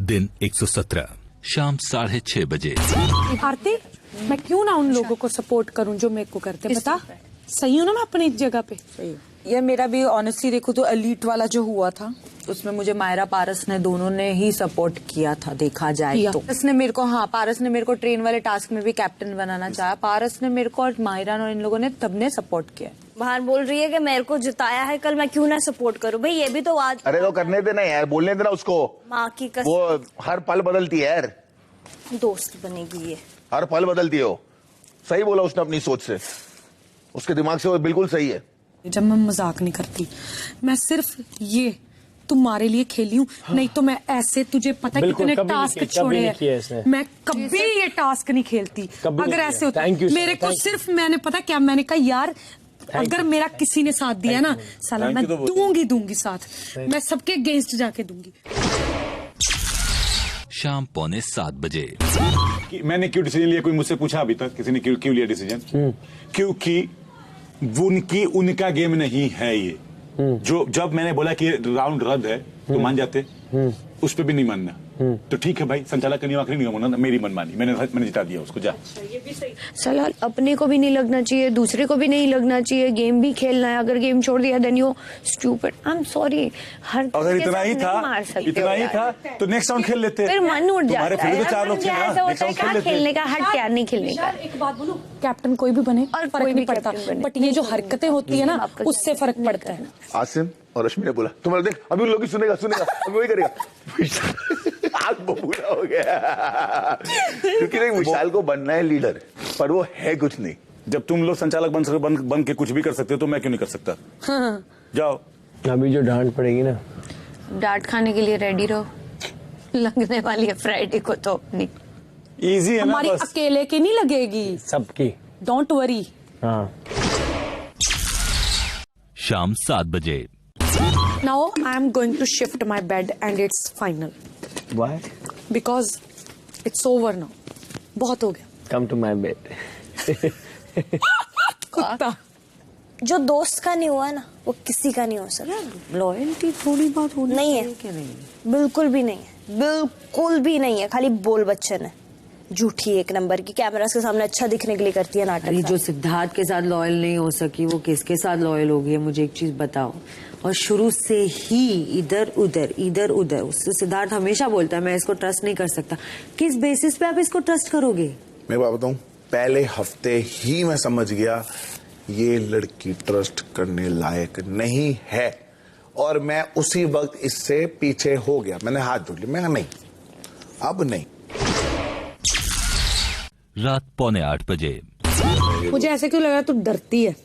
दिन 117 शाम 6:30 बजे। आरती, मैं क्यों ना उन लोगों को सपोर्ट करूं जो मेरे को करते, बता। सही हूं ना मैं अपनी जगह पे? सही। ये मेरा भी ऑनेस्टली देखो तो एलीट वाला जो हुआ था उसमें मुझे मायरा पारस ने दोनों ने ही सपोर्ट किया था, देखा जाए तो। पारस ने मेरे को पारस ने मेरे को ट्रेन वाले टास्क में भी कैप्टन बनाना चाहा। पारस ने मेरे को और मायरा और इन लोगों ने तब ने सपोर्ट किया। बाहर बोल रही है कि मेरे को जिताया है कल, मैं क्यों ना सपोर्ट करूं? भाई ये भी तो आज। अरे तो करने देना यार, बोलने देना उसको। माँ की कसम, वो हर पल बदलती है यार। दोस्त बनेगी ये, हर पल बदलती है वो। सही बोला उसने अपनी सोच से, उसके दिमाग से वो बिल्कुल सही है। जब मैं मजाक नहीं करती, मैं सिर्फ ये तुम्हारे लिए खेली हूँ। नहीं तो मैं ऐसे, तुझे पता है कितने टास्क छोड़े हैं, मैं कभी ये टास्क नहीं खेलती अगर ऐसे होता। मेरे को सिर्फ मैंने पता क्या, मैंने कहा यार अगर मेरा किसी ने साथ दिया ना साला मैं दूंगी साथ, मैं सबके अगेंस्ट जाके दूंगी। शाम 6:45 बजे। मैंने क्यों डिसीजन लिया, कोई मुझसे पूछा अभी तक किसी ने क्यों लिया डिसीजन? क्योंकि उनका गेम नहीं है ये। जो जब मैंने बोला कि राउंड रद्द है तो मान जाते, उस पे भी नहीं मानना तो ठीक है भाई, संचालक का नियम आखिरी नियम होना, मेरी मनमानी, मैंने जिता दिया उसको। जा साला अपने को भी नहीं लगना चाहिए, दूसरे को भी नहीं लगना चाहिए, गेम भी खेलना है। अगर गेम छोड़ दिया then you stupid. I am sorry. हर अगर इतना ही था तो नेक्स्ट राउंड खेल लेते। फिर मन उठ जाता है। फिर तो 4 लोग थे ना, नेक्स्ट राउंड खेल लेते। खेलने का हट क्या नहीं खेलने का। एक बात बोलूं, कैप्टन कोई भी बने और फर्क नहीं पड़ता, बट ये जो हरकतें होती है ना उससे फर्क पड़ता है। आसिम और रश्मि ने बोला तुम्हारा देख अभी उन लोग सुनेगा अभी वही करेगा। आग बबूला हो गया। क्योंकि नहीं, विशाल को बनना है लीडर, पर वो है कुछ नहीं। जब तुम लोग संचालक बन के कुछ भी कर सकते हो तो मैं क्यों नहीं कर सकता? हाँ। जाओ। अभी जो डांट पड़ेगी ना, डांट खाने के लिए रेडी रहो, लगने वाली है फ्राइडे को तो अपनी। इजी है ना, हमारी अकेले की नहीं लगेगी, सबकी। Don't worry. हाँ। शाम 7 बजे। Now I am going to shift my bed and it's final. Why? Because it's over now. बहुत हो गया। Come to my bed. कुत्ता। जो दोस्त का नहीं हुआ ना वो किसी का नहीं हो सकता। लॉयल्टी थोड़ी बहुत होनी नहीं है कि नहीं? बिल्कुल भी नहीं है, बिल्कुल भी नहीं है। खाली बोल बच्चन है, झूठी एक नंबर की, कैमरास के सामने अच्छा दिखने के लिए करती है नाटक। अरे जो सिद्धार्थ के साथ लॉयल नहीं हो सकी वो किसके साथ लॉयल होगी? मुझे एक चीज बताओ। और शुरू से ही इधर उधर उससे सिद्धार्थ हमेशा बोलता है मैं इसको ट्रस्ट नहीं कर सकता। किस बेसिस पे आप इसको ट्रस्ट करोगे? मैं बात बताऊं, पहले हफ्ते ही मैं समझ गया ये लड़की ट्रस्ट करने लायक नहीं है, और मैं उसी वक्त इससे पीछे हो गया। मैंने हाथ जोड़ लिया, मैं नहीं, अब नहीं। रात 7:45 बजे। मुझे ऐसे क्यों लग रहा है तू डरती है?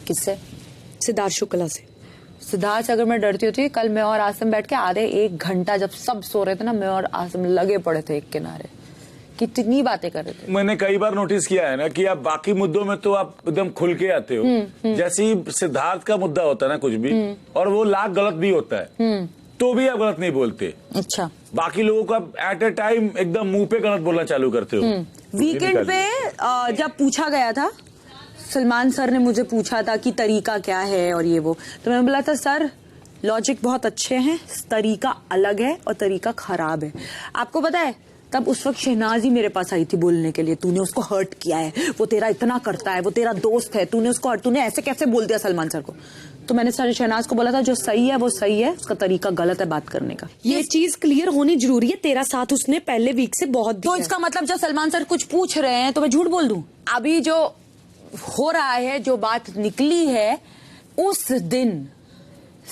किससे? सिद्धार्थ शुक्ला से। सिद्धार्थ से अगर मैं डरती होती, कल मैं और आसिम बैठ के आधे 1 घंटा जब सब सो रहे थे ना, मैं और आसिम लगे पड़े थे एक किनारे, कितनी बातें कर रहे थे। मैंने कई बार नोटिस किया है ना कि आप बाकी मुद्दों में तो आप एकदम खुल के आते हो, जैसे ही सिद्धार्थ का मुद्दा होता है ना कुछ भी, और वो लाख गलत भी होता है तो भी आप गलत नहीं बोलते। अच्छा, बाकी लोगों को आप एट ए टाइम एकदम मुंह पे गलत बोलना चालू करते हो। वीकेंड पे जब पूछा गया था, सलमान सर ने मुझे पूछा था कि तरीका क्या है और ये वो, तो मैंने बोला था सर लॉजिक बहुत अच्छे हैं, तरीका अलग है और तरीका खराब है। आपको पता है तब उस वक्त शहनाज ही मेरे पास आई थी बोलने के लिए, तूने उसको हर्ट किया है, वो तेरा इतना करता है, वो तेरा दोस्त है, तूने ऐसे कैसे बोल दिया सलमान सर को? तो मैंने सर शहनाज को बोला था जो सही है वो सही है, उसका तरीका गलत है बात करने का। ये चीज क्लियर होनी जरूरी है। तेरा साथ उसने पहले वीक से बहुत दिया। तो इसका मतलब जब सलमान सर कुछ पूछ रहे हैं तो मैं झूठ बोल दूं? अभी जो हो रहा है, जो बात निकली है, उस दिन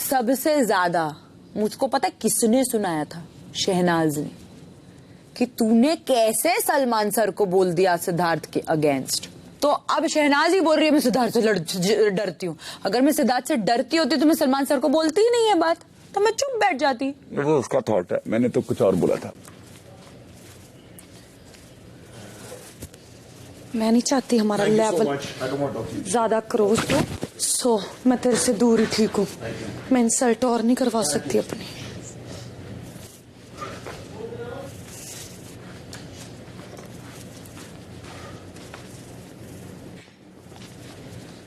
सबसे ज्यादा मुझको पता है किसने सुनाया था? शहनाज ने, कि तूने कैसे सलमान सर को बोल दिया सिद्धार्थ के अगेंस्ट। तो अब शहनाज ही बोल रही है मैं सिद्धार्थ से डरती हूँ। अगर मैं सिद्धार्थ से डरती होती तो मैं सलमान सर को बोलती ही नहीं है बात, तो मैं चुप बैठ जाती। वो उसका थॉट है, मैंने तो कुछ और बोला था। मैं नहीं चाहती हमारा लेवल ज्यादा क्रॉस हो, सो मैं तेरे से दूर ही ठीक हूँ। मैं इंसल्ट और नहीं करवा सकती अपनी।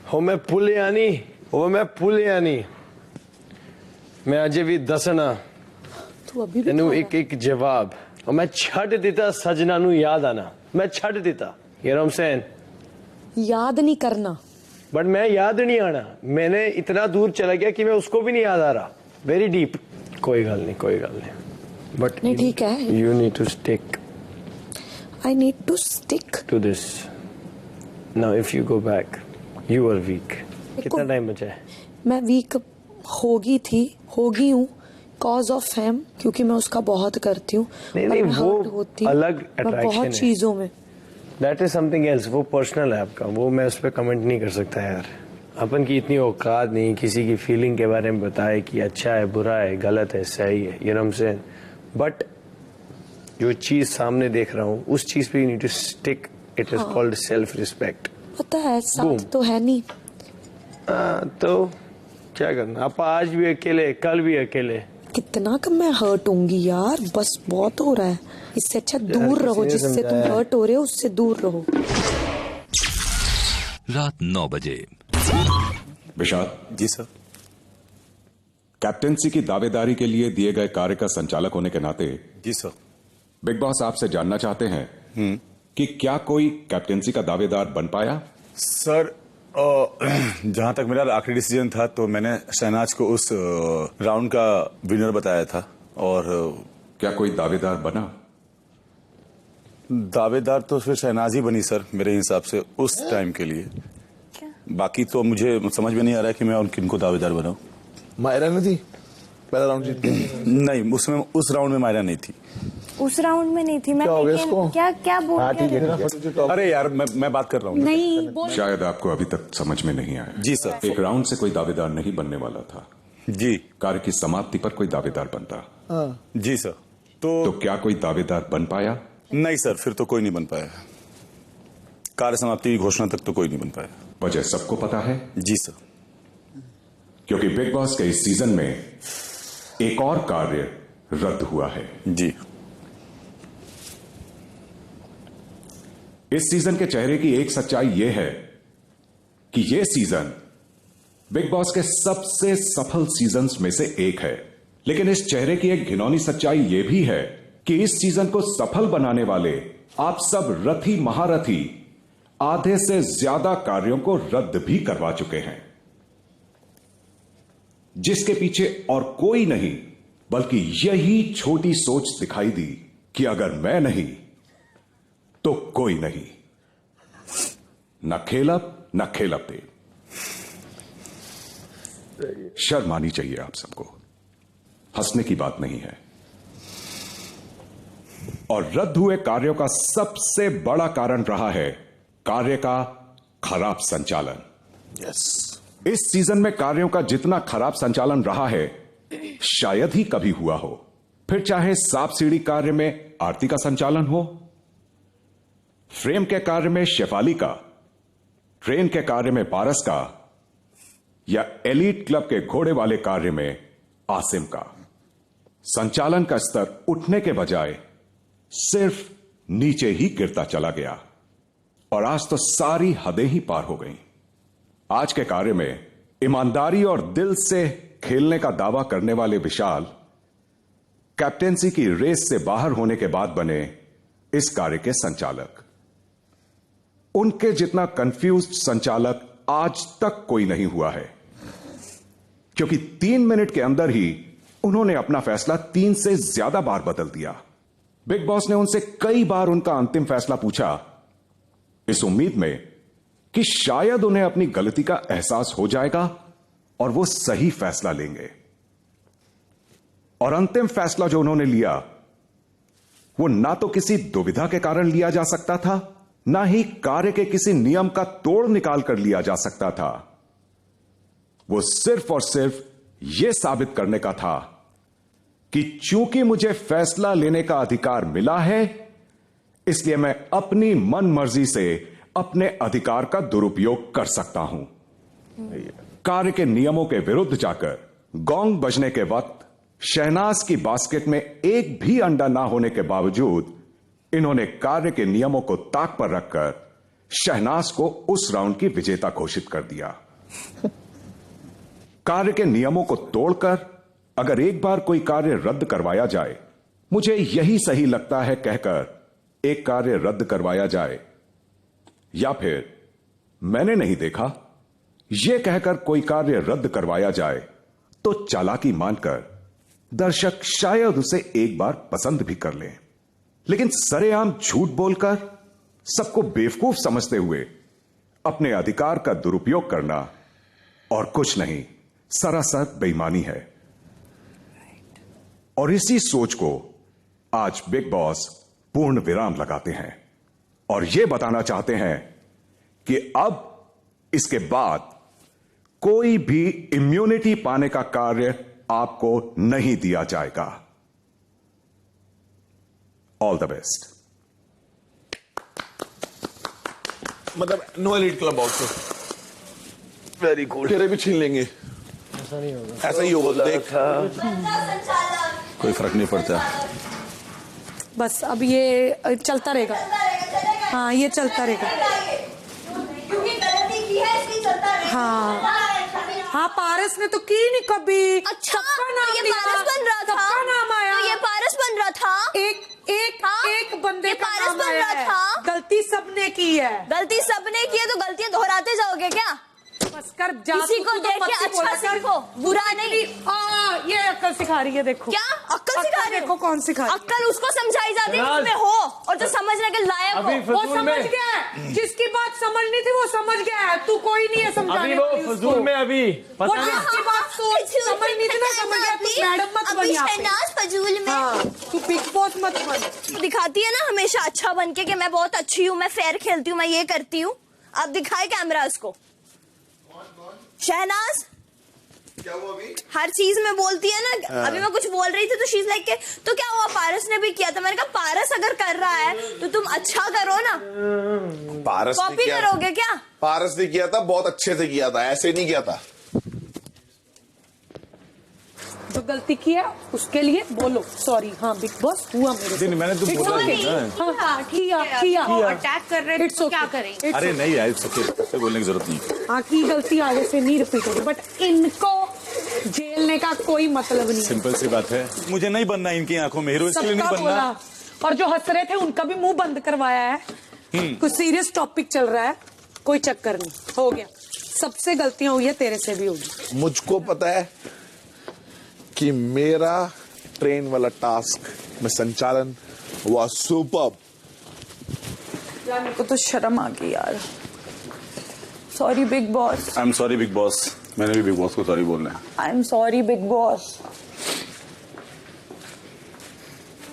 हो मैं पुलियानी मैं अजय भी दसना तू अभी भी तेनू खा एक एक जवाब और मैं छड़ देता सजना नू याद आना मैं छड़ देता you know what I'm saying याद नहीं करना बट मैं याद नहीं आना मैंने इतना दूर चला गया कि मैं उसको भी नहीं याद आ रहा वेरी डीप कोई गल नहीं बट नहीं ठीक है you need to stick I need to stick to this now if you go back you are weak कितना टाइम बचा है मैं वीक होगी हूँ कॉज ऑफ हिम क्योंकि मैं उसका बहुत करती हूँ नहीं वो अलग मैं बहुत अट्रैक्शन है चीजों में दैट इज समथिंग एल्स वो पर्सनल है आपका वो मैं उस पर कमेंट नहीं कर सकता यार अपन की इतनी औकात नहीं किसी की फीलिंग के बारे में बताए कि अच्छा है बुरा है गलत है सही है you know what I'm saying but जो चीज सामने देख रहा हूँ उस चीज पे you need to stick it is called self respect पता है साथ तो है नहीं तो क्या करना आप आज भी अकेले कल भी अकेले कितना कम मैं हर्ट होंगी यार बस बहुत हो रहा है इससे अच्छा दूर रहो जिससे तुम हर्ट हो रहे हो उससे दूर रहो रात 9 बजे। विशाल जी सर। कैप्टेंसी की दावेदारी के लिए दिए गए कार्य का संचालक होने के नाते जी सर। बिग बॉस आपसे जानना चाहते हैं कि क्या कोई कैप्टेंसी का दावेदार बन पाया? सर जहां तक मेरा आखिरी डिसीजन था तो मैंने शहनाज को उस राउंड का विनर बताया था और क्या कोई दावेदार बना? दावेदार तो फिर शहनाज ही बनी सर मेरे हिसाब से उस टाइम के लिए। बाकी तो मुझे समझ में नहीं आ रहा है कि मैं किनको दावेदार बनाऊं। मायरा नहीं थी पहला राउंड जीत नहीं उसमें उस राउंड में मायरा नहीं थी। उस राउंड में नहीं थी मैं क्या हो गया इसको? क्या बोल रहे हो? अरे यार मैं बात कर रहा हूँ। नहीं बोल शायद आपको अभी तक समझ में नहीं आया। जी सर। एक राउंड से कोई दावेदार नहीं बनने वाला था जी। कार्य की समाप्ति पर कोई दावेदार बनता। जी सर। तो क्या कोई दावेदार बन पाया? नहीं सर फिर तो कोई नहीं बन पाया। कार्य समाप्ति की घोषणा तक तो कोई नहीं बन पाया। वजह सबको पता है? जी सर। क्योंकि बिग बॉस के इस सीजन में एक और कार्य रद्द हुआ है। जी। इस सीजन के चेहरे की एक सच्चाई यह है कि यह सीजन बिग बॉस के सबसे सफल सीजन्स में से एक है। लेकिन इस चेहरे की एक घिनौनी सच्चाई यह भी है कि इस सीजन को सफल बनाने वाले आप सब रथी महारथी आधे से ज्यादा कार्यों को रद्द भी करवा चुके हैं, जिसके पीछे और कोई नहीं बल्कि यही छोटी सोच दिखाई दी कि अगर मैं नहीं तो कोई नहीं। न खेलब न खेलब दे। शर्म आनी चाहिए आप सबको, हंसने की बात नहीं है। और रद्द हुए कार्यों का सबसे बड़ा कारण रहा है कार्य का खराब संचालन। यस। इस सीजन में कार्यों का जितना खराब संचालन रहा है शायद ही कभी हुआ हो। फिर चाहे सांप सीढ़ी कार्य में आरती का संचालन हो, फ्रेम के कार्य में शेफाली का, ट्रेन के कार्य में पारस का, या एलीट क्लब के घोड़े वाले कार्य में आसिम का। संचालन का स्तर उठने के बजाय सिर्फ नीचे ही गिरता चला गया और आज तो सारी हदें ही पार हो गईं। आज के कार्य में ईमानदारी और दिल से खेलने का दावा करने वाले विशाल कैप्टेंसी की रेस से बाहर होने के बाद बने इस कार्य के संचालक। उनके जितना कंफ्यूज्ड संचालक आज तक कोई नहीं हुआ है, क्योंकि 3 मिनट के अंदर ही उन्होंने अपना फैसला 3 से ज्यादा बार बदल दिया। बिग बॉस ने उनसे कई बार उनका अंतिम फैसला पूछा, इस उम्मीद में कि शायद उन्हें अपनी गलती का एहसास हो जाएगा और वो सही फैसला लेंगे। और अंतिम फैसला जो उन्होंने लिया वो ना तो किसी दुविधा के कारण लिया जा सकता था, ना ही कार्य के किसी नियम का तोड़ निकाल कर लिया जा सकता था। वो सिर्फ और सिर्फ यह साबित करने का था कि चूंकि मुझे फैसला लेने का अधिकार मिला है, इसलिए मैं अपनी मन मर्जी से अपने अधिकार का दुरुपयोग कर सकता हूं। कार्य के नियमों के विरुद्ध जाकर गोंग बजने के वक्त शहनाज की बास्केट में एक भी अंडा ना होने के बावजूद इन्होंने कार्य के नियमों को ताक पर रखकर शहनाज को उस राउंड की विजेता घोषित कर दिया। कार्य के नियमों को तोड़कर अगर एक बार कोई कार्य रद्द करवाया जाए, मुझे यही सही लगता है कहकर एक कार्य रद्द करवाया जाए, या फिर मैंने नहीं देखा यह कहकर कोई कार्य रद्द करवाया जाए, तो चालाकी मानकर दर्शक शायद उसे एक बार पसंद भी कर लें। लेकिन सरेआम झूठ बोलकर सबको बेवकूफ समझते हुए अपने अधिकार का दुरुपयोग करना और कुछ नहीं, सरासर बेईमानी है। और इसी सोच को आज बिग बॉस पूर्ण विराम लगाते हैं और यह बताना चाहते हैं कि अब इसके बाद कोई भी इम्यूनिटी पाने का कार्य आपको नहीं दिया जाएगा। All the best. मतलब no elite club also. Very good. तेरे भी छीन लेंगे। ऐसा नहीं होगा। ऐसा ही होगा। देख कोई फर्क नहीं पड़ता। बस अब ये चलता रहेगा। हाँ, ये चलता रहेगा। क्योंकि गलती की है इसलिए चलता रहेगा। हाँ हाँ, पारस ने तो की नहीं कभी। अच्छा, नाम तो ये पारस बन रहा था। सबका नाम आया। तो ये पारस बन रहा था। एक बंदे का पारस नाम बन आया रहा है। था। गलती सबने की है। गलती सबने की है तो गलतियां दोहराते जाओगे क्या? बस कर जा। किसी को देख के अच्छा सीखो, बुरा नहीं। ये अक्ल सिखा रही है। देखो क्या अक्ल सिखा रही है? देखो कौन सिखा। अक्ल उसको समझाई जाती है जिसमें हो और जो समझने के लायक हो। वो समझ गया है। जिसकी बात समझनी थी वो समझ गया है। तू कोई नहीं है समझाने वाली उसको। फजूल में अभी वो जिसकी बात समझनी थी ना समझ गया। तू मैडम मत बन यहाँ पे। शहनाज फजूल में तू बिग बॉस मत बन। दिखाती है ना हमेशा अच्छा बन के कि मैं बहुत अच्छी हूँ, मैं फेयर खेलती हूँ, मैं ये करती हूँ। अब दिखाए कैमरा उसको। शहनाज क्या हुआ अभी? हर चीज में बोलती है ना। अभी मैं कुछ बोल रही थी तो शीज लाइक के तो क्या हुआ, पारस ने भी किया था। मैंने कहा पारस अगर कर रहा है तो तुम अच्छा करो ना। पारस ने कॉपी किया करोगे क्या? पारस ने किया था, बहुत अच्छे से किया था, ऐसे नहीं किया था। जो गलती की है उसके लिए बोलो सॉरी। हाँ बिग बॉस हुआ मेरे से। मैंने तो बोला नहीं ना। हाँ किया अटैक कर रहे हैं तो क्या करें? अरे नहीं यार, सबसे बोलने की जरूरत नहीं। हाँ की गलती आगे से नहीं रिपीट होगी, बट इनको झेलने का कोई मतलब नहीं। सिंपल सी बात है, मुझे नहीं बनना इनकी आंखों में हीरो, इसलिए नहीं बनना। और जो हंस रहे थे उनका भी मुंह बंद करवाया है। कुछ सीरियस टॉपिक चल रहा है, कोई चक्कर नहीं, हो गया। सबसे गलतियां हुई है, तेरे से भी होगी। मुझको पता है कि मेरा ट्रेन वाला टास्क में संचालन हुआ सुपर्ब। यार मेरे को तो शर्म आ गई यार। Sorry big boss. I am sorry big boss. मैंने भी बिग बॉस को सॉरी बोलना है। आई am sorry big boss.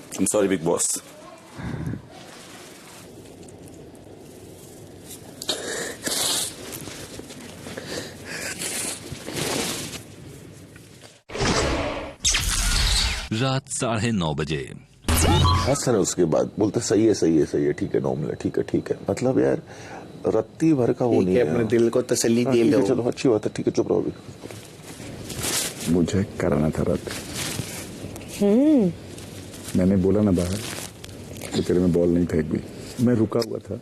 I am sorry big boss. रात 9:30 बजे। हाँ सर, उसके बाद बोलते सही है सही है सही है, ठीक है नॉर्मल है, ठीक है ठीक है। मतलब यार रत्ती भर का वो नहीं है। अपने दिल को तसल्ली दे लो। चलो अच्छी बात है, ठीक है चुप रहो अभी। मुझे कराना था रद्द। मैंने बोला ना बाहर तो तेरे में बॉल नहीं था एक भी। मैं रुका हुआ था,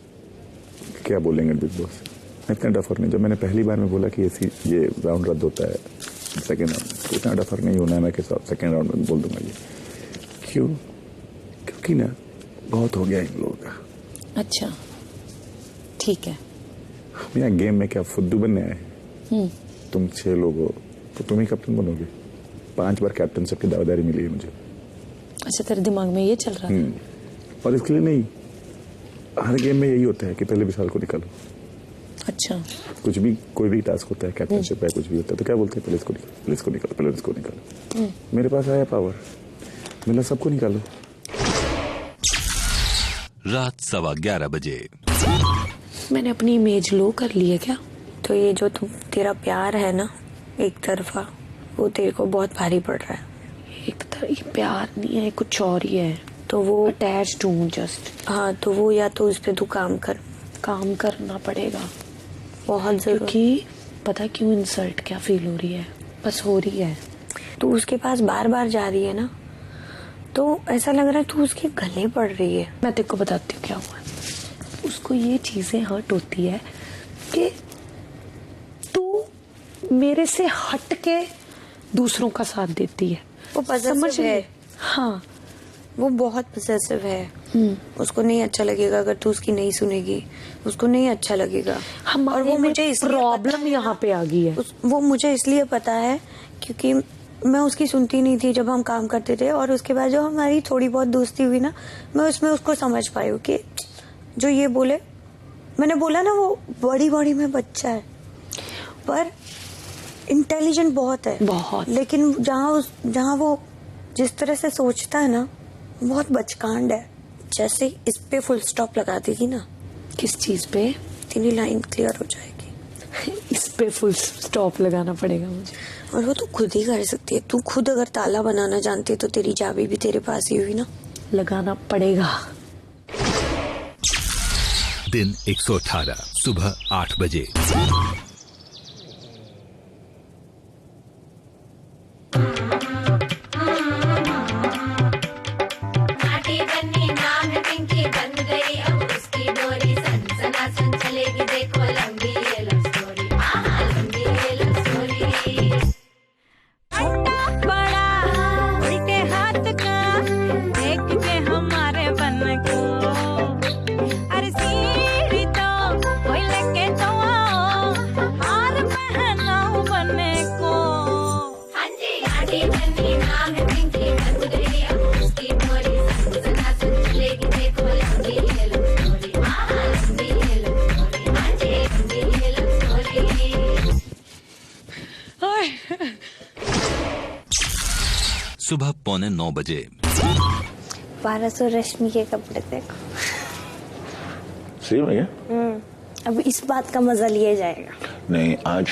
क्या बोलेंगे बिग बॉस। मैं इतना डफर नहीं। जब मैंने पहली बार में बोला कि ये राउंड रद्द होता है सेकेंड राउंड, तो इतना डफर नहीं होना है मैं के साथ सेकेंड राउंड में बोल दूंगा ये। क्यों? क्योंकि ना बहुत हो गया इन लोगों का। अच्छा ठीक है। हम यहाँ गेम में क्या फुद्दू बनने आए? तुम 6 लोग हो तो तुम ही कैप्टन बनोगे। 5 बार कैप्टनशिप की दावेदारी मिली है मुझे। अच्छा तेरे दिमाग में ये चल रहा है? और इसके लिए नहीं, हर गेम में यही होता है कि पहले विशाल को निकालो। अच्छा कुछ भी कोई भी टास्क होता है, कैप्टनशिप है, कुछ भी होता है तो क्या बोलते हैं पहले इसको निकालो, पहले इसको निकालो, पहले इसको निकालो। मेरे पास आया पावर, मिला सबको निकालो। रात 11:15 बजे। मैंने अपनी इमेज लो कर ली है क्या? तो ये जो तेरा प्यार है ना एक तरफा, वो तेरे को बहुत भारी पड़ रहा है। एक तरह ये प्यार नहीं है, कुछ और ही है। तो वो अटैच्ड हूँ जस्ट। हाँ तो वो या तो उस पर तू काम करना पड़ेगा बहुत जरूरी। क्योंकि पता क्यों इंसल्ट क्या फील हो रही है? बस हो रही है। तू उसके पास बार बार जा रही है ना, तो ऐसा लग रहा है तू उसके गले पड़ रही है। मैं तेरे को बताती हूँ क्या हुआ है। उसको ये चीजें हर्ट होती है कि तू मेरे से हट के दूसरों का साथ देती है। वो पॉसेसिव है। हाँ, वो बहुत पॉसेसिव है। उसको नहीं अच्छा लगेगा अगर तू उसकी नहीं सुनेगी, उसको नहीं अच्छा लगेगा। और वो मुझे प्रॉब्लम यहाँ पे आ गई है। वो मुझे इसलिए पता है क्योंकि मैं उसकी सुनती नहीं थी जब हम काम करते थे, और उसके बाद जो हमारी थोड़ी बहुत दोस्ती हुई ना, मैं उसमें उसको समझ पाई हूँ कि जो ये बोले, मैंने बोला ना वो बड़ी में बच्चा है पर इंटेलिजेंट बहुत है, बहुत। लेकिन जहाँ वो जिस तरह से सोचता है ना, बहुत बचकांड है। जैसे इस पे फुल स्टॉप लगा देगी ना। किस चीज पे? तेरी लाइन क्लियर हो जाएगी। इस पे फुल स्टॉप लगाना पड़ेगा मुझे। और वो तो खुद ही कर सकती है। तू खुद अगर ताला बनाना जानती है तो तेरी चाबी भी तेरे पास ही हुई ना। लगाना पड़ेगा। दिन 118 सुबह 8 बजे। सुबह 8:45 बजे। पारस और रश्मि के कपड़े देखो। सही में क्या? अब इस बात का मजा लिया जाएगा। नहीं, आज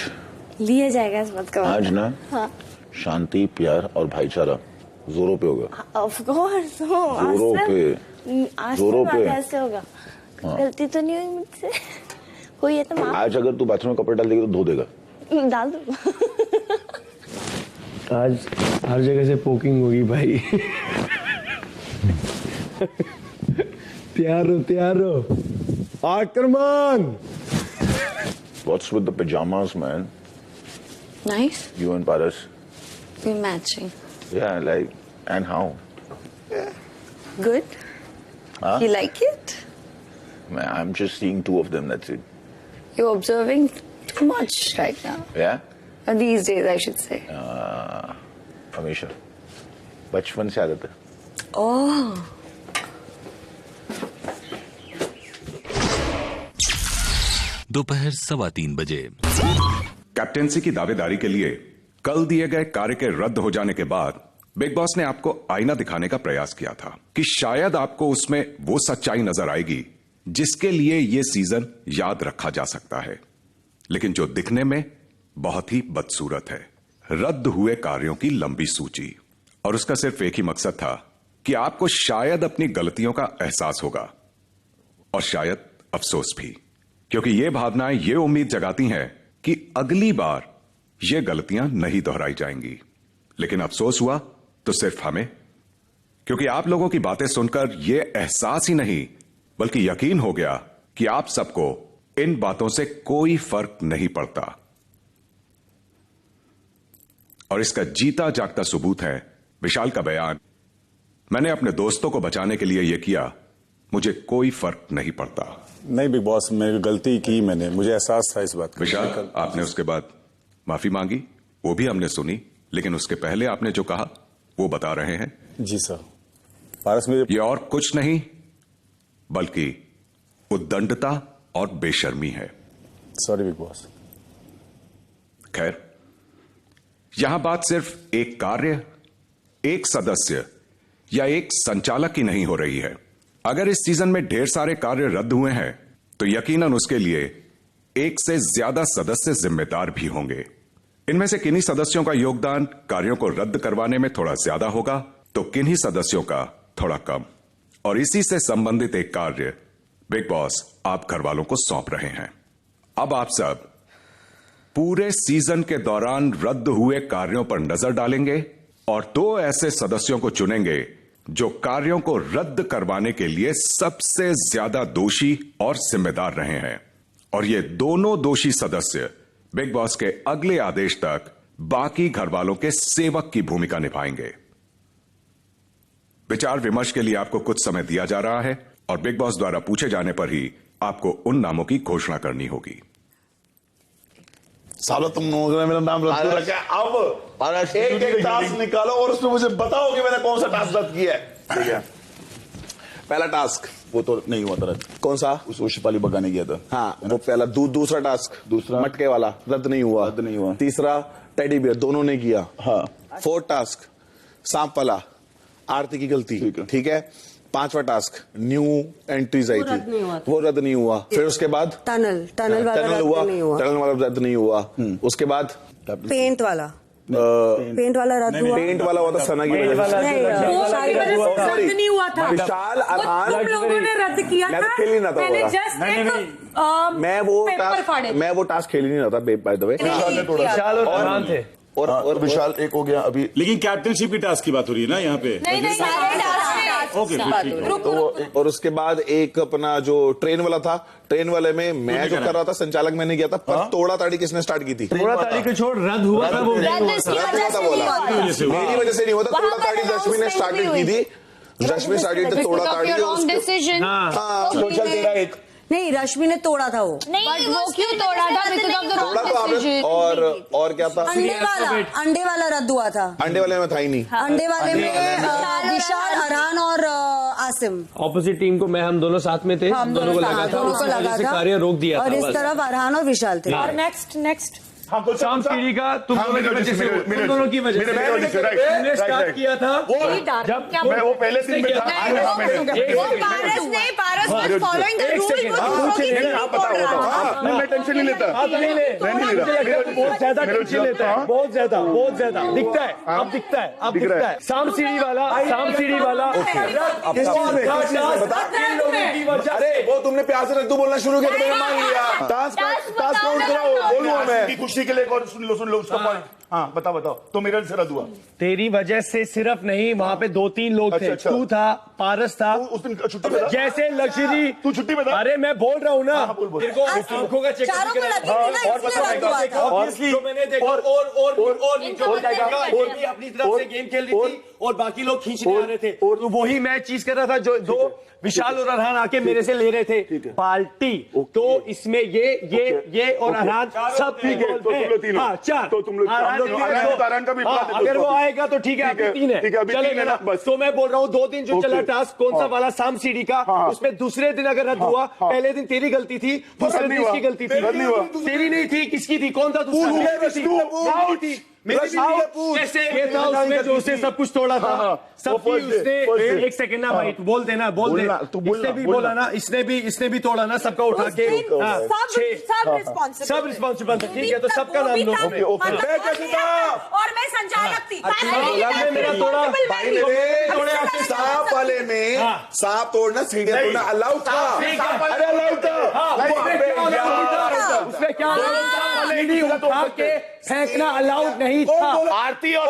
लिया जाएगा इस बात का मजा। आज ना हाँ। शांति, प्यार और भाईचारा जोरों पे होगा। Of course. जोरों पे, जोरों पे ऐसे होगा। हाँ। गलती तो नहीं हुई मुझसे। हुई है तो माफ। आज अगर तू बाथरूम में कपड़े डाल देगी तो धो देगा। डाल दो। आज हर जगह से पोकिंग होगी भाई। तैयार रहो। आक्रमण। What's with the pajamas, man? Nice. You and Paras. We're matching. Yeah, like, and how? Good. Huh? You like it? Man, I'm just seeing two of them, that's it. You're observing too much right now. Yeah? These days, I should say. हमेशा बचपन से आदत है। Oh. दोपहर 3:15 बजे। Captaincy की दावेदारी के लिए कल दिए गए कार्य के रद्द हो जाने के बाद बिग बॉस ने आपको आईना दिखाने का प्रयास किया था कि शायद आपको उसमें वो सच्चाई नजर आएगी जिसके लिए ये सीजन याद रखा जा सकता है, लेकिन जो दिखने में बहुत ही बदसूरत है। रद्द हुए कार्यों की लंबी सूची, और उसका सिर्फ एक ही मकसद था कि आपको शायद अपनी गलतियों का एहसास होगा और शायद अफसोस भी, क्योंकि ये भावनाएं ये उम्मीद जगाती हैं कि अगली बार ये गलतियां नहीं दोहराई जाएंगी। लेकिन अफसोस हुआ तो सिर्फ हमें, क्योंकि आप लोगों की बातें सुनकर यह एहसास ही नहीं बल्कि यकीन हो गया कि आप सबको इन बातों से कोई फर्क नहीं पड़ता। और इसका जीता जागता सबूत है विशाल का बयान, मैंने अपने दोस्तों को बचाने के लिए यह किया, मुझे कोई फर्क नहीं पड़ता। नहीं बिग बॉस, मेरी गलती की मैंने, मुझे एहसास था इस बात का। विशाल, आपने उसके बाद माफी मांगी, वो भी हमने सुनी, लेकिन उसके पहले आपने जो कहा वो बता रहे हैं। जी सर। पारस, मेरे ये और कुछ नहीं बल्कि उद्दंडता और बेशर्मी है। Sorry big boss. खैर, यहां बात सिर्फ एक कार्य, एक सदस्य या एक संचालक की नहीं हो रही है। अगर इस सीजन में ढेर सारे कार्य रद्द हुए हैं तो यकीनन उसके लिए एक से ज्यादा सदस्य जिम्मेदार भी होंगे। इनमें से किन्हीं सदस्यों का योगदान कार्यों को रद्द करवाने में थोड़ा ज्यादा होगा तो किन्हीं सदस्यों का थोड़ा कम, और इसी से संबंधित एक कार्य बिग बॉस आप घर वालों को सौंप रहे हैं। अब आप सब पूरे सीजन के दौरान रद्द हुए कार्यों पर नजर डालेंगे और 2 ऐसे सदस्यों को चुनेंगे जो कार्यों को रद्द करवाने के लिए सबसे ज्यादा दोषी और जिम्मेदार रहे हैं, और ये दोनों दोषी सदस्य बिग बॉस के अगले आदेश तक बाकी घर वालों के सेवक की भूमिका निभाएंगे। विचार विमर्श के लिए आपको कुछ समय दिया जा रहा है और बिग बॉस द्वारा पूछे जाने पर ही आपको उन नामों की घोषणा करनी होगी। साला तुम लोगों ने मेरा नाम रद्द रखा है। अब एक टास्क निकालो और उसमें मुझे बताओ कि मैंने कौन सा टास्क रद्द किया है। ठीक है, पहला टास्क वो तो नहीं हुआ था रद्द। कौन सा? उस शिपाली बग्गा ने किया था। हाँ, वो पहला। दूसरा टास्क, दूसरा मटके वाला रद्द नहीं हुआ। तीसरा टेडी बियर, दोनों ने किया। हाँ। फोर्थ टास्क सांप वाला, आरती की गलती। ठीक है। पांचवा टास्क न्यू एंट्रीज आई थी, वो रद्द नहीं हुआ। फिर उसके बाद टनल वाला टनल वाला रद्द नहीं हुआ। उसके बाद पेंट वाला रद्द हुआ। पेंट वाला हुआ था सना की वजह से। रद्द नहीं हुआ था। विशाल अरहान तुम लोगों ने रद्द किया मैं था। तो खेल ही नहीं था। मैंने जस्ट मैं वो टास्क खेल ही नहीं रहा था। बाय द वे विशाल और अरहान थे और विशाल एक हो गया अभी। लेकिन कैप्टनशिप की टास्क की बात हो रही है ना यहाँ पे। ओके, और उसके बाद एक अपना जो ट्रेन वाला था, ट्रेन वाले में मैं जो कर रहा था, संचालक मैंने किया था, पर तोड़ा ताड़ी किसने स्टार्ट की थी? तोड़ा ताड़ी को छोड़ रद्द हुआ था वो मेरी वजह से नहीं हुआ था। तोड़ा ताड़ी रश्मि ने स्टार्टेड की थी। रश्मि स्टार्टेड तोड़ा ताड़ी। तेरा एक नहीं, रश्मि ने तोड़ा था वो। नहीं, वो क्यों तोड़ा था? तोड़ा तो आपने। और क्या था? अंडे वाला रद्द हुआ था। अंडे वाले में था ही नहीं। अंडे वाले में विशाल, अरहान और आसिम। ऑपोजिट टीम को हम दोनों साथ में थे। हम दोनों को लगा था कार्य रोक दिया और इस तरफ अरहान और विशाल थे। और नेक्स्ट शाम सीढ़ी का तुम दोनों की वजह से, तुम दोनों की वजह से तुमने स्टार्ट किया था। जब मैं वो पहले दिन में था। मैं टेंशन नहीं लेता। बहुत ज्यादा टेंशन लेता है, बहुत ज्यादा दिखता है। अब दिखता है शाम सीढ़ी वाला अरे वो तुमने प्यार से रद्दू बोलना शुरू किया तो मैंने मान लिया। टास्क काउंट कराओ, बोलूँ मैं खुशी के लिए। और सुन लो उसका पॉइंट। हाँ, बताओ तो मेरा से रद्द हुआ। तेरी वजह से सिर्फ नहीं, वहाँ पे 2-3 लोग थे। तू था, पारस था। उस दिन छुट्टी पे था। जैसे लग्जरी तू छुट्टी पे था। अरे मैं बोल रहा हूँ ना, तेरे को आंखों का चेक और मैंने देखा और भी अपनी तरफ से गेम खेल रही थी और बाकी लोग खींचने आ रहे थे। तो वही मैं चीज कर रहा था जो दो विशाल और अरहान आके मेरे से ले रहे थे पार्टी। तो इसमें ये और अरहान सब ठीक है। हाँ, 4 तो तुम लोग अगर वो आएगा तो ठीक है, अभी 3 है, चलेगा ना। तो मैं बोल रहा हूँ 2 दिन जो चला टास्क, कौन सा वाला शाम सीढ़ी का, उसमें दूसरे दिन अगर रद्द हुआ, पहले दिन तेरी गलती थी, दूसरे दिन इसकी गलती थी। तेरी नहीं थी, किसकी थी? कौन था दूसरा? थी कैसे ये था उसमें जो उसने सब कुछ तोड़ा था। सबकी उसने एक सेकंड ना भाई, बोल देना इसने भी बोला ना, इसने भी तोड़ा ना सबका उठा के। सब रिस्पॉन्सिबल थे। ठीक है, तो सबका नाम लो। और मैं संचालक थी। मेरा तोड़ा सांप वाले में सांप तोड़ना, सीढ़ियां तोड़ना अलाउड था। अरे अलाउड था। उसमें क्या उठा के फेंकना अलाउड नहीं था। आरती और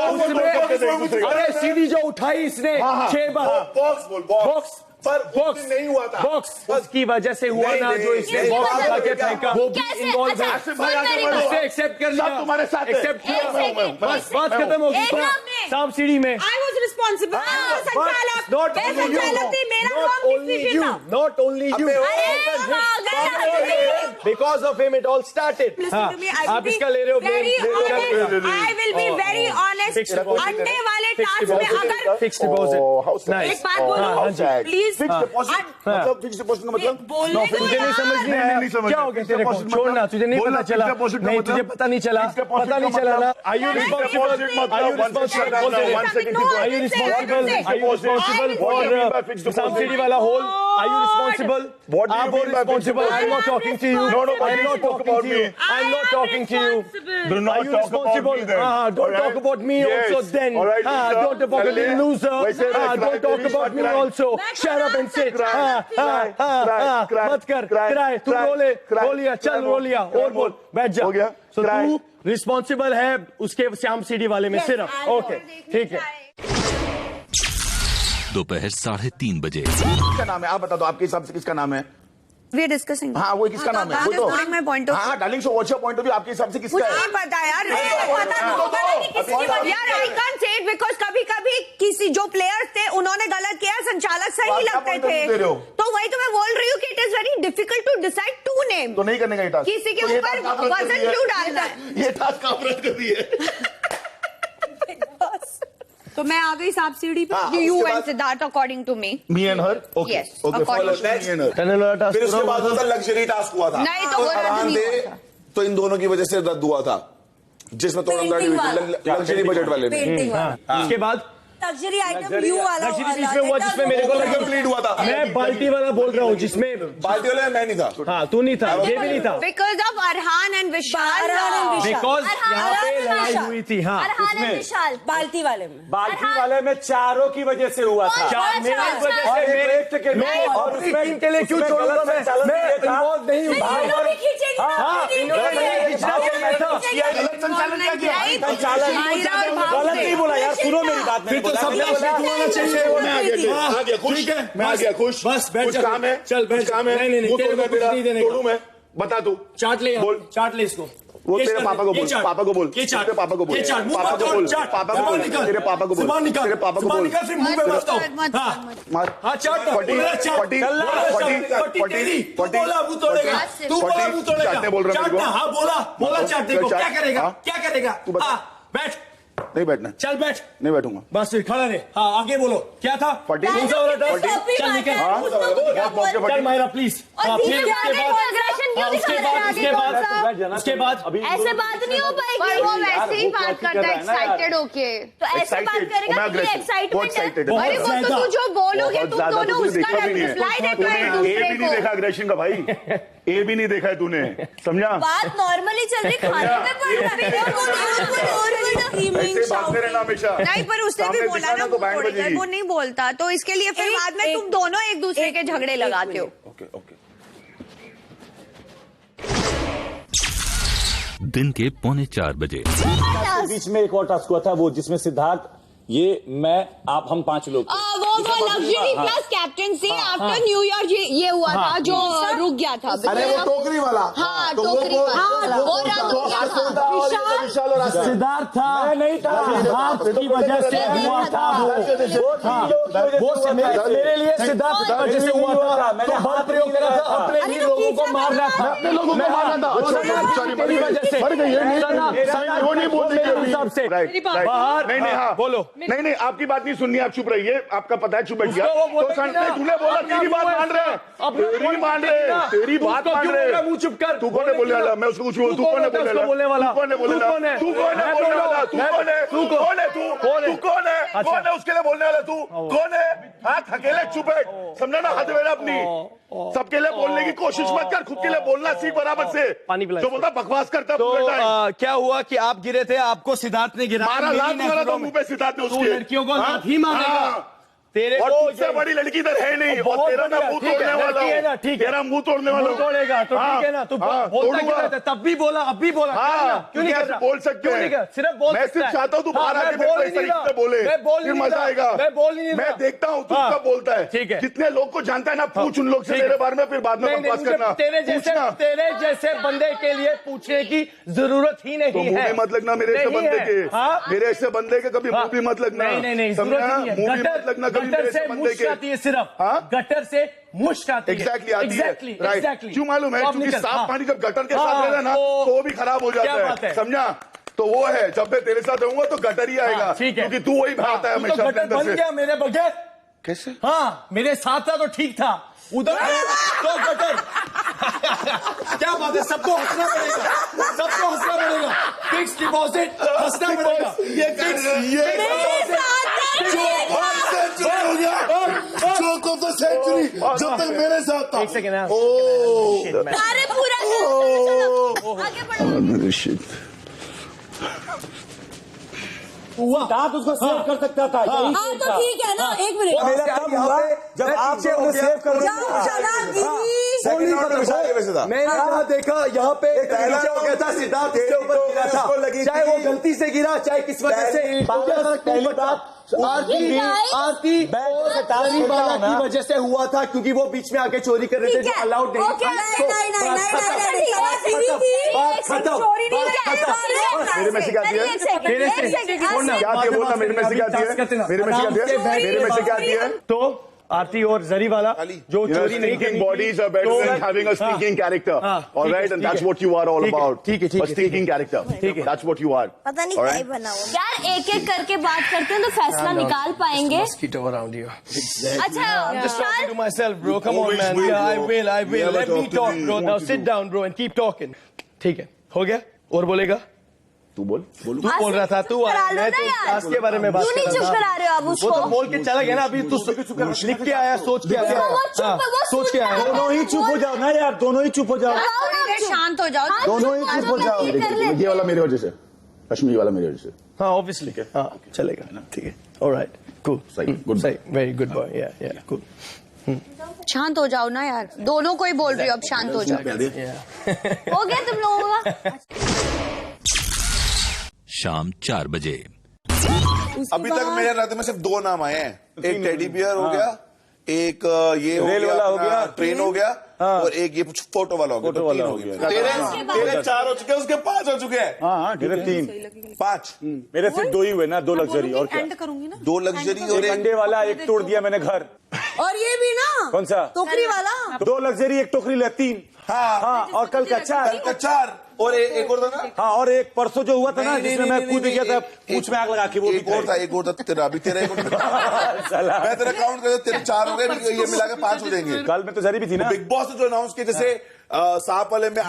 अरे सीढ़ी जो उठाई इसने 6 बार बॉक्स पर बॉक्स नहीं हुआ था। बॉक्स उसकी वजह से हुआ ना, जो इसने बॉक्स उठा के फेंका, वो भी इन्वॉल्व है। उससे एक्सेप्ट कर लिया, तुम्हारे साथ एक्सेप्ट किया, बस बात खत्म होगी। शाम सीढ़ी में not only you because of him it all started. आप इसका ले रहे हो blame। I will be very honest. अंडे वाले टास्क में अगर फिक्स डिपॉजिट, एक बात बोलो प्लीज। मतलब फिक्स डिपॉजिट का मतलब तुझे नहीं समझ में आया क्या हो गया तेरे को? छोड़ना, तुझे नहीं पता चला? नहीं, तुझे पता नहीं चला ना। Are you responsible for शाम सीढ़ी वाला होल? Are you responsible? आप हो responsible? I'm not talking to you. I'm not talking to you. I'm not talking to you. Are you responsible? Don't talk about me also then. Don't talk about me loser. Don't talk about me also. Shut up and sit. मत कर, cry, तू रो लिया, चल रो लिया और बोल, बैठ जा। तो तू रिस्पॉन्सिबल है उसके शाम सीढ़ी वाले में सिर्फ। ओके, ठीक है। दोपहर 3:30 बजे। किसका नाम है? आप बता दो, आपके हिसाब से किसका नाम है? We are discussing. हाँ वो किसका नाम है? वो तो माय पॉइंट ऑफ हाँ darling, so what's your point of view? आपके हिसाब से किसका है? नहीं पता यार, यार I can't say it because कभी-कभी किसी जो प्लेयर्स थे उन्होंने गलत किया, संचालक सही लगते थे, तो वही तो मैं बोल रही हूँ कि it is very difficult to decide to name. तो नहीं करने का ये टास्क, किसी के ऊपर वजन क्यों डालना है? ये टास्क आप रद्द कर दिए। तो मैं आ गई सांप सीढ़ी पे। You and Siddharth according to me. Me and her, okay okay, follow me and her. Tunnel वाला टास्क फिर उसके बाद होता लग्जरी टास्क हुआ था। नहीं तो वो रद्द नहीं हुआ था। तो इन दोनों की वजह से रद्द हुआ था, जिसमें लग्जरी बजट वाले में। उसके बाद लग्जरी आइटम यू वाला लग्जरी इसमें हुआ जिसमें मेरे को कंप्लीट हुआ था। मैं बाल्टी वाला बोल रहा हूँ, जिसमें बाल्टी वाले में मैं नहीं था। हाँ तू नहीं था, ये भी नहीं था, because of Arhan and Vishal. Because यहाँ पे लड़ाई हुई थी। हाँ विशाल बाल्टी वाले में, बाल्टी वाले में चारों की वजह से हुआ था। और उसमें इनके लिए क्यों छोड़ूंगा मैं इन्वॉल्व नहीं हूँ। गलत नहीं बोला यार, सुनो मेरी बात। खुश है, मैं आ गया खुश। बस बैठ, कुछ काम है, चल बैठ, काम है। नहीं तोड़ू मैं, बता तू। चाट ले, बोल, चाट ले इसको। वो तेरे पापा को बोल, पापा को बोल, तेरे पापा को बोल, पापा को बोल, पापा को बोल, तेरे पापा को बोल, तेरे पापा को बोल, मुंह पे बसता हूँ। मार, हाँ चाट, पटी, पटी, पटी, पटी, पटी, बोला मुंह तोड़ेगा, तू बोला मुंह तोड़ेगा, चाटने बोल रहा है मेरे को। हाँ बोला चाटने को, क्या करेगा, क्या करेगा? तू बता, बैठ, नहीं बैठना, चल बैठ, नहीं बैठूंगा, बस फिर खड़ा रहे। हाँ आगे बोलो, क्या था? पटी, चल निकल, चल मायरा प्लीज। उसके बाद ऐसे बात नहीं हो पाएगी। वो वैसे ही बात करता है एक्साइटेड होके, तो ऐसे बात करेगा कि एक्साइटमेंट है। अरे वो तो तू जो बोलोगे तुम दोनों उसका रिप्लाई देते हो एक दूसरे को। ए भी नहीं देखा अग्रेशन का भाई, ए भी नहीं देखा है तूने, समझा? बात नॉर्मली चल रही, खाने में पड़ बात करे ना हमेशा। नहीं पर उसने भी बोला ना वो नहीं बोलता, तो इसके लिए फिर बाद में तुम दोनों एक दूसरे के झगड़े लगाते हो। ओके। दिन के 3:45 बीच में एक और टास्क हुआ था, वो जिसमें सिद्धार्थ, ये मैं, आप, हम 5 लोग। वो luxury plus captaincy after new year ये हुआ था जो रुक गया था। अरे वो टोकरी वाला। हाँ टोकरी वाला। सिद्धार्थ था, मैं नहीं था, सिद्धार्थ की वजह से हुआ था वो मेरे लिए सिद्धार्थ की वजह से हुआ था। मैंने बल प्रयोग करा था, अपने ही लोगों को मारना था, अपने लोगों को मारना था तेरी वजह से। वो नहीं बोल रहे हिसाब से बाहर। नहीं, हाँ बोलो। नहीं, आपकी बात नहीं सुननी, आप चुप रहिए, आपका पता है, चुप बैठ गया। तूने बोला तेरी बात मान रहे, तेरी मान रहे, तेरी बात मान रहे। मुंह चुप कर। तू कौन है बोलने वाला? मैं उसको कुछ बोलूं, तू कौन है बोलने वाला? तू कौन है बोलने वाला? तू कौन है बोलने वाला? तू कौन है? तू कौन है? तू कौन है? कौन है उसके लिए बोलने वाला? तू कौन है? हाँ अकेले चुप है, समझा ना? हाथ मेरा अपनी, सबके लिए बोलने की कोशिश मत कर, खुद के लिए बोलना सीख बराबर से। पानी पिला, जो बोलता बकवास करता। तो क्या हुआ कि आप गिरे थे, आपको सिद्धार्थ ने गिरा, मारा, लात मारा तो मुंह पे सिद्धार्थ ने उसके। लड़कियों को लात ही मारेगा। तेरे और को तुझसे बड़ी लड़की इधर है नहीं, और तेरा मैं मुंह तोड़ने वाला हूँ, तेरा मुंह तोड़ने वाला हूँ। तोड़ेगा तो ठीक है ना, तू बोलता क्यों रहता है? तब भी बोला, अब भी बोला, क्यों नहीं बोल सकते? सिर्फ बोल, मैं सिर्फ चाहता हूँ तू बाहर आके बोले, फिर मजा आएगा। मैं देखता हूँ तू कब बोलता है। ठीक है, जितने लोग को जानता है ना, पूछ उन लोग से मेरे बारे में, फिर बाद में बकवास करना। तेरे जैसे बंदे के लिए पूछने की जरूरत ही नहीं है। मुंह भी मत लगना मेरे ऐसे बंदे के, मेरे ऐसे बंदे के कभी मुंह भी मत लगना। नहीं, मुंह भी मत लगना कभी मेरे ऐसे बंदे के। आती है सिर्फ, गटर से मुश्क आती है। Exactly right. क्यों मालूम है? क्योंकि साफ पानी जब गटर के साथ रहता है ना, तो वो भी खराब हो जाता है, समझा? तो वो है, जब मैं तेरे साथ रहूंगा तो गटर ही आएगा, क्योंकि तू वही भागता है हमेशा। गटर बन गया मेरे बगैर। कैसे? हाँ मेरे साथ था तो ठीक था, उधर तो गटर। क्या बात है, सबको हंसना पड़ेगा, सबको हंसना पड़ेगा। फिक्स डिपॉजिट हंसना पड़ेगा। सेंचुरी जब तक मेरे साथ था। एक सेकेंड, अरे पूरा आगे बढ़ो। सिद्धार्थ उसको सेव कर सकता था। तो ठीक है ना, एक मिनट जब आप सेव कर सेकंड राउंड में विशाल वैसे था। मैंने जहाँ देखा यहाँ पे नीचे हो गया था, सिद्धार्थ इसके ऊपर गिरा था, चाहे वो गलती से गिरा चाहे किस वजह से। पहली बात आरती जरीवाला की वजह से हुआ था, क्योंकि वो बीच में आके चोरी कर रहे थे जो अलाउड नहीं था। मेरे में से क्या दिया, मेरे में से बोलना, मेरे में से क्या दिया, मेरे में से क्या दिया, मेरे में से क्या दिया। तो आरती और जरीवाला जो चोरी नहीं की, bodies are better than having a sneaking character, all right, and that's what you are all about. ठीक है, a sneaking character, that's what you are. पता नहीं क्या बना हुआ यार, एक-एक करके बात करते हैं तो फैसला निकाल पाएंगे। Mosquito around you. अच्छा विशाल, to myself bro, come on man, yeah, I will, let me talk bro, now sit down bro and keep talking. ठीक है, हो गया, और बोलेगा तू बोल, तू बोल रहा था, तू मैं तो टास्क के बारे में बात कर रहा था। चुप करा रहे हो आप उसको? वो तो बोल के चला गया ना, अभी तू लिख के आया, सोच के आया, सोच के आया। दोनों ही चुप हो जाओ ना यार, दोनों ही चुप हो जाओ, शांत हो जाओ, दोनों ही चुप हो जाओ। ये वाला मेरी वजह से, कश्मीरी वाला मेरी वजह से। हाँ ऑब्वियसली, हाँ चलेगा, ठीक है, ऑलराइट, कूल, सही, गुड, सही, वेरी गुड बॉय, या कूल। शांत हो जाओ ना यार, दोनों को ही बोल रही हो, अब शांत हो जाओ। हो गया तुम लोगों का? शाम 4 बजे। अभी तक मेरे रात में सिर्फ 2 नाम आए हैं, एक टेडी बियर हो गया, एक ये रेल वाला हो गया, ट्रेन हो गया, और एक ये फोटो वाला हो गया। तेरे 4 हो चुके हैं, उसके 5 हो चुके हैं। हाँ मेरे 3 5, मेरे सिर्फ 2 ही हुए ना, 2 लग्जरी और क्या, 2 लग्जरी और एक अंडे वाला, एक तोड़ दिया मैंने घर। और ये भी ना, कौन सा टोकरी वाला, 2 लग्जरी, एक टोकरी, 3। हाँ, और कल का 4 और एक और था ना। हाँ, और एक परसों जो हुआ था ना, जिसमें मैं कूद गया था पूछ में आग लगा के, वो एक और था तेरा, अभी तेरा एक और मैं तेरा काउंट कर, तेरे 4 हो गए, ये मिला के 5 हो जाएंगे। कल में तो जरी भी थी ना, बिग बॉस जो अनाउंस किए, जैसे सांप वाले में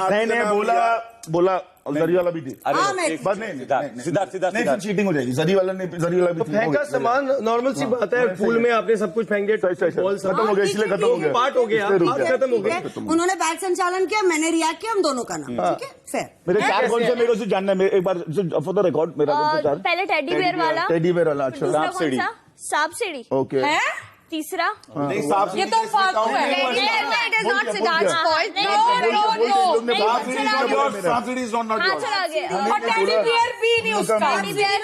बोला जरी वाला भी थी। सिद्धार्थ चीटिंग हो जाएगी, जरी वाला भी फेंका सामान, नॉर्मल सी बात है, पूल में आपने सब कुछ फेंक दिया, खत्म हो गया, इसलिए खत्म हो गया, पार्ट हो गया, खत्म हो गया। उन्होंने बैड संचालन किया, मैंने रिएक्ट किया, हम दोनों का नाम, ठीक है, फेयर। मेरे 4 कौन से, मेरे से जानना है एक बार फॉर द रिकॉर्ड, मेरा कौन सा 4? पहले टेडी बियर वाला, अच्छा, सांप सीढ़ी, ओके, तीसरा नहीं, सांप ये तो फालतू है, it is not Siddharth fault. सांप सीढ़ी इज नॉट योर्स। चला गया, और टेडी बियर भी नहीं उसका, टेडी बियर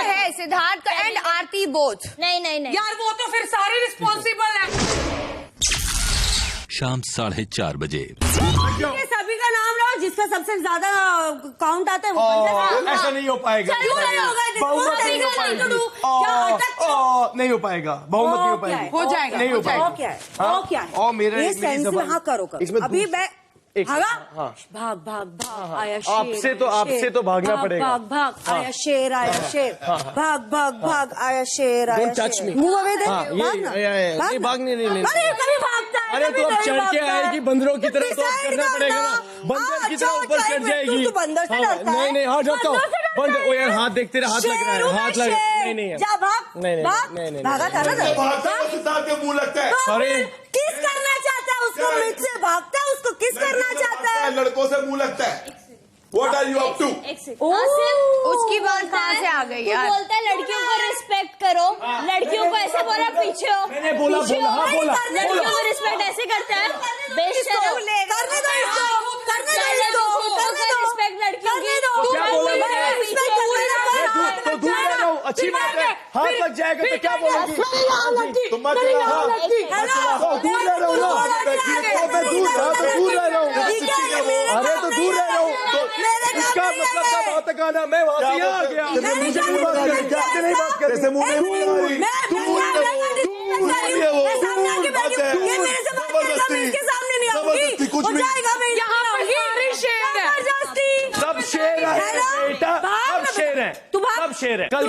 है सिद्धार्थ एंड आरती बोथ। नहीं यार वो तो फिर सारे रिस्पॉन्सिबल है। शाम 4:30 बजे। ये सभी का नाम लो, जिसका सबसे ज्यादा काउंट आता है वो ऐसा नहीं हो पाएगा, बहुमत नहीं हो पाएगा, नहीं हो पाएगा, बहुमत नहीं हो पाएगी, हो जाएगा, नहीं हो पाएगा। क्या है, और मेरे ये सेंस में हाँ करो, अभी मैं भाग भाग भाग आया शेर, आपसे तो भागना पड़ेगा, भाग भाग आया शेर, आया शेर, भाग भाग भाग आया शेर, आया शेर, मुंह अवे दे, नहीं भागने नहीं, अरे कभी भागता है, अरे तो अब चढ़ के आएगी बंदरों की तरह, तो करना पड़ेगा ना, बंदर की तरह ऊपर चढ़ जाएगी। बंदर से डरता है? नहीं हाँ जाता हूँ, बंदर, ओ यार हाथ देखते रहे, हाथ लग रहा है, हाथ लग, नहीं जा भाग, नहीं, भागा था ना, सिद्धार्थ के मुंह लगता है। अरे किस करना चाहता है उसको, मुझसे भागता है, उसको किस करना चाहता है, लड़कों से मुंह लगता है। What are you up to? उसकी बात कहाँ से आ गई यार? बोलता है लड़कियों को रिस्पेक्ट करो, लड़कियों को ऐसे बोला पीछे हो, मैंने बोला, लड़कियों को रिस्पेक्ट ऐसे करता है, बेशरम, करने दो इसको, करने दो, रिस्पेक्ट लड़कियों की, क्या बोला तो दूर रहो, अच्छी बात है, हाथ लग जाएगा तो क्या बोलोगी, तुम मत दूर रह रहा हूँ, दूर रह रहा हूँ, अरे तो दूर रह रहा हूँ, इसका मतलब क्या बात है, गाना मैं वहां से यहाँ आ गया, मुझे नहीं बात कर, क्या नहीं बात कर, जैसे मुंह नहीं जबरदस्ती कुछ भी, सब शेर है बेटा, सब शेर है, सब शेर है। कल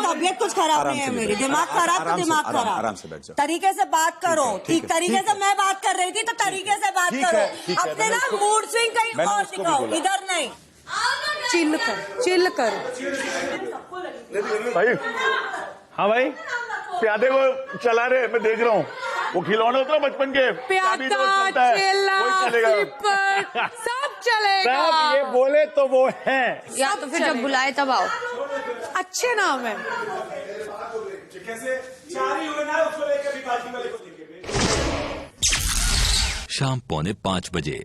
तबियत कुछ खराब नहीं है मेरी, दिमाग खराब तो दिमाग खराब, आराम से बैठ जाओ, तरीके से बात करो, ठीक तरीके से मैं बात कर रही थी तो तरीके से बात करो, अपने ना मूड स्विंग कहीं और दिखाओ, इधर नहीं। चिल कर। भाई, हाँ भाई, प्यादे को चला रहे, मैं देख रहा हूँ, वो खिलौने होते ना बचपन के, प्यादा, चेला, फ्लिपर, सब चलेगा, सब ये बोले तो वो है, या तो फिर जब बुलाए तब आओ। अच्छे नाम है। कैसे 4 ही हुए ना, उसको लेकर भी पार्टी वाले को देखेंगे। शाम 4:45 बजे।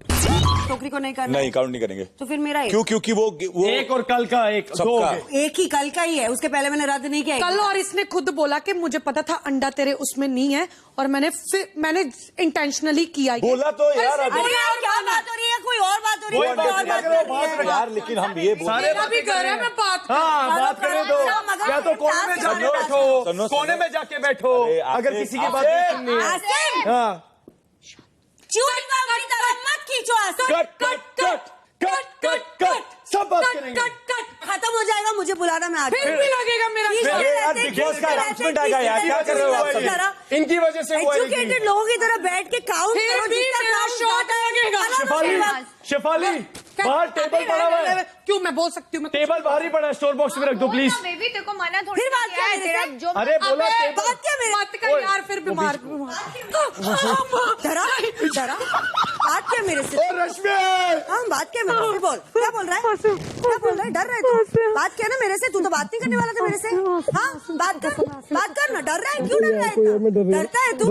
छोकरी को नहीं करना? नहीं, काउंट नहीं करेंगे। तो फिर मेरा क्यों? क्योंकि वो एक और कल का एक दो हो गए। एक ही कल का ही है, उसके पहले मैंने रद्द नहीं किया। कल और इसने खुद बोला कि मुझे पता था अंडा तेरे उसमें नहीं है और मैंने इंटेंशनली किया। बोला तो यार अरे यार क्या बात हो रही है? कोई और बात हो रही है? यार लेकिन हम ये मेरा भी घर है, मैं बात बात करें तो या तो कोने में जाके बैठो, कोने में जाके बैठो अगर किसी की बात नहीं सुननी है। हाँ मत खींचो। कट सब बात करेंगे। खत्म हो जाएगा, मुझे बुलाना, मैं आज फिर भी लगेगा मेरा। बिग बॉस का अनाउंसमेंट आएगा यार, क्या कर रहे हो आप सब? इनकी वजह से एजुकेटेड लोगों की तरह बैठ के काउंट करो। शेफाली बाहर टेबल पड़ा हुआ है। क्यों? मैं बोल सकती हूँ। टेबल बाहर ही पड़ा है, स्टोर बॉक्स में रख दो प्लीज। बेबी तेरे को मना थोड़ी फिर बात क्या है तेरा? अरे बोला बात क्या मेरे मत कर यार, फिर बीमार डरा बात क्या मेरे से? रश्मि हाँ बात क्या मेरे से? बोल क्या बोल रहा है? क्या बोल रहा है? डर रहा है तू? बात क्या ना मेरे से? तू तो बात नहीं करने वाला था मेरे से। हाँ बात कर ना। डर रहा है? क्यों डर रहा है? डरता है तू?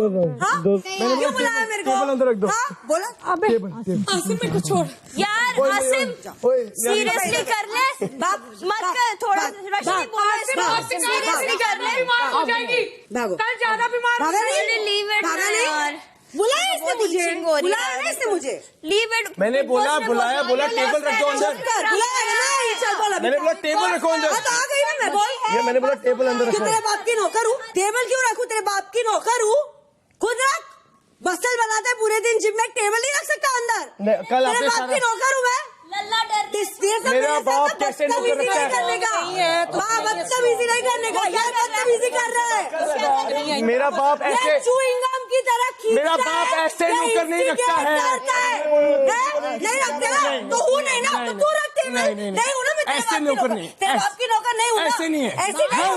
हाँ क्यों बुलाया मेरे को? अंदर रख दो। हाँ बोला। अबे आसिम मेरे को छोड़ यार। आसिम सीरियसली कर ले, मत कर थोड़ा। सीरियसली कर ले, बीमार हो जाएगी। कल ज्यादा बीमार हो जाएगी। लीव इट यार। बुलाया इसने मुझे, लीव इट। मैंने बोला टेबल रख दो अंदर। मैंने बोला टेबल रखो अंदर। आ गई ना मैं बोल। ये मैंने बोला टेबल अंदर रखो। तेरे बाप की नौकर हूँ? टेबल क्यों रखूँ? तेरे बाप की नौकर हूँ? खुद रख। बस्tel बनाता है पूरे दिन, जिम में टेबल नहीं रख सकता अंदर। कल तेरे बाप की नौकर हूँ मैं। मेरा बाप कैसे नौकर रखता है? बदतमीजी नहीं करने का। यार बदतमीजी कर रहा है। मेरा बाप ऐसे चुइंगम की तरह मेरा बाप ऐसे नौकर नहीं रखता है। नहीं रखते ना तो हूँ नहीं ना, तो तू रखते नहीं हूँ ना। ऐसे नौकर नहीं, तेरे बाप की नौकर नहीं हूँ। ऐसे नहीं है। ऐसे नहीं हूँ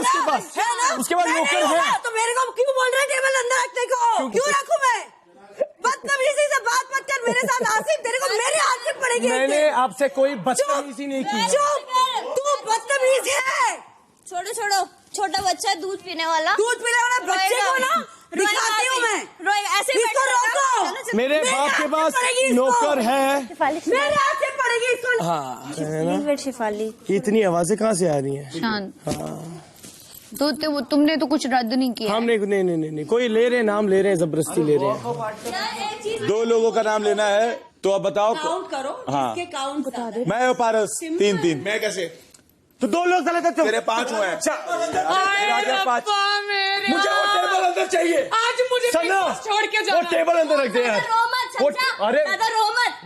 उसके बाद नौकर है। तो मेरे को क्यों बोल रहा है टेबल अंदर रखने को? क्यों रखूँ मैं? बदतमीजी से बात मत कर मेरे साथ आसिफ। तेरे को मेरे हाथ में पड़ेगी। मैंने आपसे कोई बदतमीजी नहीं की। चुप, तू बदतमीज है। छोड़ो, छोटा बच्चा दूध पीने वाला बच्चे को ना दिखाती हूँ मैं। ऐसे इसको रोको। मेरे बाप के पास नौकर है। मेरे हाथ से पड़ेगी इसको। हाँ शिफाली। इतनी आवाजें कहाँ से आ रही हैं? शांत। तो तुमने तो कुछ रद्द नहीं किया? हम नहीं कोई ले रहे, नाम ले रहे हैं, जबरदस्ती ले रहे हैं। 2 लोगों का नाम लेना है तो अब बताओ। काउंट करो। हाँ काउंट बता दे। मैं और पारस 3-3। मैं कैसे? तो 2 लोग चले थे। तेरे 5 हुए हैं। मुझे वो टेबल अंदर चाहिए आज। मुझे छोड़ के जाना। वो टेबल अंदर रख दे यार। अरे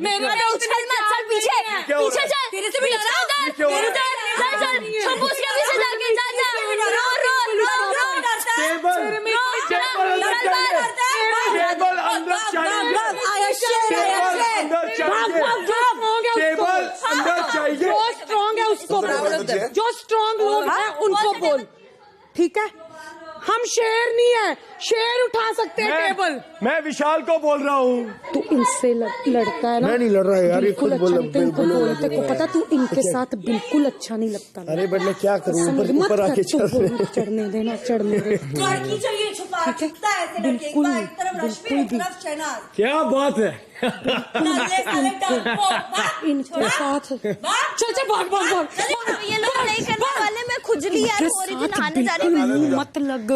मेरे उछल मत, चल पीछे चल। तेरे से भी लड़ा उधर। चल छपुस के पीछे जाके जा। टेबल अंदर चाहिए। जो स्ट्रॉन्ग है उसको बोल। जो स्ट्रॉन्ग लोग हैं उनको बोल। ठीक है? हम शेर नहीं है, शेर उठा सकते हैं टेबल। मैं विशाल को बोल रहा हूँ। तू इनसे लड़ता है ना? मैं नहीं लड़ रहा है यार। बिल्कुल अच्छा बोलते को पता, तू इनके साथ बिल्कुल अच्छा नहीं लगता। अरे बट मैं क्या करूँ? ऊपर आके चढ़ने देना, चढ़ने दे। बिल्कुल क्या बात है? इनके साथ चल भाग। ये लोग नहीं करने वाले। मैं खुजली यार हो रही थी, नहाने जा रही थी। मत लग,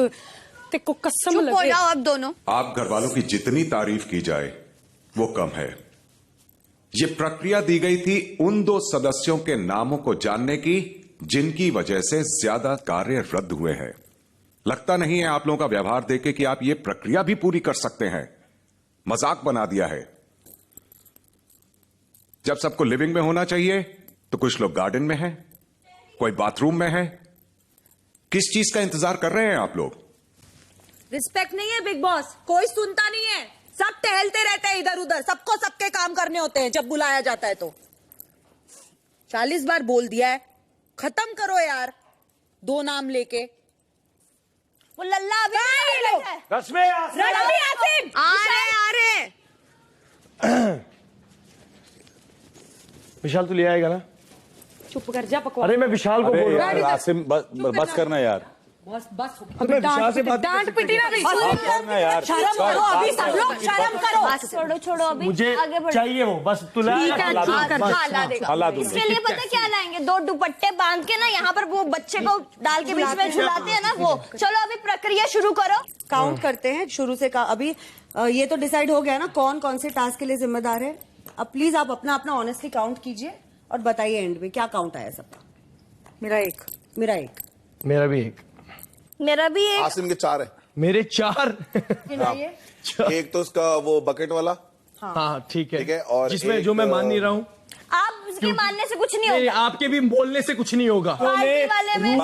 तेको कसम लगे। चुप हो जाओ अब दोनों। आप घर वालों की जितनी तारीफ की जाए वो कम है। ये प्रक्रिया दी गई थी उन 2 सदस्यों के नामों को जानने की जिनकी वजह से ज्यादा कार्य रद्द हुए हैं। लगता नहीं है आप लोगों का व्यवहार देखे कि आप ये प्रक्रिया भी पूरी कर सकते हैं। मजाक बना दिया है। जब सबको लिविंग में होना चाहिए तो कुछ लोग गार्डन में हैं, कोई बाथरूम में है। किस चीज का इंतजार कर रहे हैं आप लोग? रिस्पेक्ट नहीं है बिग बॉस, कोई सुनता नहीं है। सब टहलते रहते हैं इधर उधर। सबको सबके काम करने होते हैं जब बुलाया जाता है तो। 40 बार बोल दिया है, खत्म करो यार। 2 नाम लेके वो लल्ला अभी रश्मि आ रहे। विशाल तू ले आएगा ना? चुप कर जा, बकवास। अरे मैं विशाल को बोल रहा हूँ। आसिम बस करना यार। बस बस मैं विशाल से बात डांट पिटी ना गई शर्म करो अभी सब लोग शर्म करो छोड़ो छोड़ो अभी मुझे आगे बढ़ो चाहिए वो बस तुला ला देगा इसके लिए पता क्या लाएंगे 2 दुपट्टे बांध के ना यहाँ पर वो बच्चे को डाल के बीच में झुलाते हैं ना वो। चलो अभी प्रक्रिया शुरू करो। काउंट करते हैं शुरू से अभी ये तो डिसाइड हो गया ना कौन कौन से टास्क के लिए जिम्मेदार है। अब प्लीज आप अपना अपना ऑनेस्टली काउंट कीजिए और बताइए एंड में क्या काउंट आया सबका। मेरा 1 मेरा 1 मेरा भी 1 मेरा भी 1 आसिम के 4 है मेरे 4 एक तो उसका वो बकेट वाला हाँ ठीक है और जिसमें जो मैं मान नहीं रहा हूँ आप उसके मानने से कुछ नहीं होगा। आपके भी बोलने से कुछ नहीं होगा। बाल्टी वाले में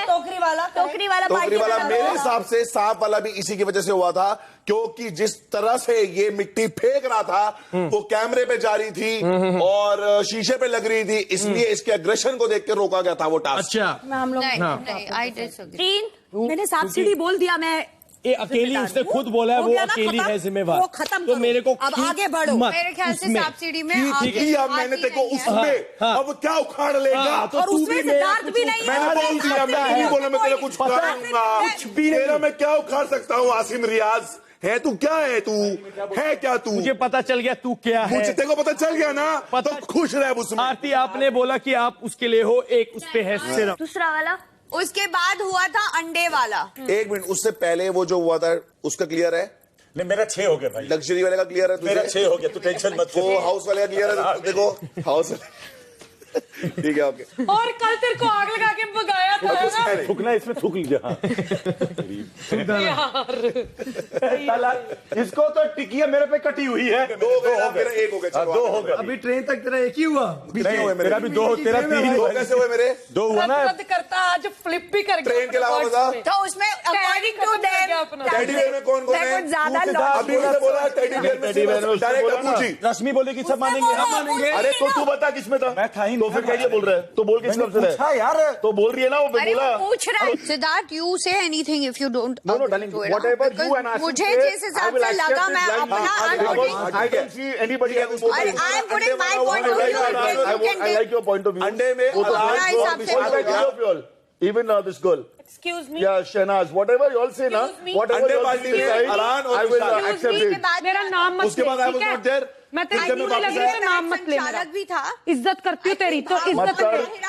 टोकरी वाला मेरे हिसाब से सांप वाला भी इसी की वजह से हुआ था क्योंकि जिस तरह से ये मिट्टी फेंक रहा था वो कैमरे पे जा रही थी और शीशे पे लग रही थी, इसलिए इसके अग्रेशन को देख के रोका गया था वो टास्क। अच्छा हम लोग आई डिसएग्री। 3 मैंने सांप सीढ़ी बोल दिया। मैं ये अकेली उसने खुद बोला है वो अकेली है जिम्मेवार। वो खत्म तो मेरे को अब आगे बढ़ो। मेरे ख्याल से सांप सीढ़ी में मैंने देखो उसमें अब क्या उखाड़ लेगा तो और उसमें सिद्धार्थ भी नहीं है। मैंने बोल दिया मैं नहीं बोला मैं तेरा कुछ करूंगा कुछ भी नहीं। तेरा मैं क्या उखाड़ सकता हूँ आसिम रियाज है तू क्या है तू है क्या तू मुझे पता चल गया तू क्या है। मुझे तेरे को पता चल गया ना तो खुश रहे उसमें। आरती आपने बोला कि आप उसके लिए हो एक उस पे है सिर्फ। दूसरा वाला उसके बाद हुआ था अंडे वाला। 1 मिनट उससे पहले वो जो हुआ था उसका क्लियर है। नहीं मेरा 6 हो गया भाई। लग्जरी वाले का क्लियर है मेरा 6 हो गया तू टेंशन मत वो हाउस वाले का क्लियर है। देखो हाउस ठीक है ओके। और कल तेरे को आग लगा के भगाया था ना। थूकना इसमें थूक लीजिए। इसको तो टिकिया मेरे पे कटी हुई है। 2 हो गया मेरा 1 हो गया। 2 हो गया। अभी ट्रेन तक तेरा 1 ही हुआ। मेरा भी 2 तेरा 3 2 कैसे हुए मेरे 2 हुआ ना। रद्द करता आज फ्लिप भी कर गया ट्रेन के अलावा बता तो उसमें according to them teddy bear में कौन कौन है ज्यादा अभी उसने बोला टेडी बेयर में डायरेक्ट पूछी रश्मि बोले कि सब मानेंगे हम मानेंगे। अरे तो तू बता किसमें था। मैं था ही तो फिर क्या बोल रहा है तो बोल किस तरफ से पूछा यार तो बोल रही है ना वो बोला पूछ रहा है सिद्धार्थ यू से anything if you don't know no darling whatever you and Asim मुझे जिस हिसाब से लगा मैं अपना I can see anybody can बोल I am putting my point of view I like your point of view अंडे में even this girl Excuse me. yeah Shehnaz whatever you all say na whatever you all say I will accept it मेरा नाम मत उसके बाद I was not there मैं तेरी मुंह नहीं लग रही तो नाम मत ले मेरा भी था। इज्जत करती हूँ तेरी तो इज्जत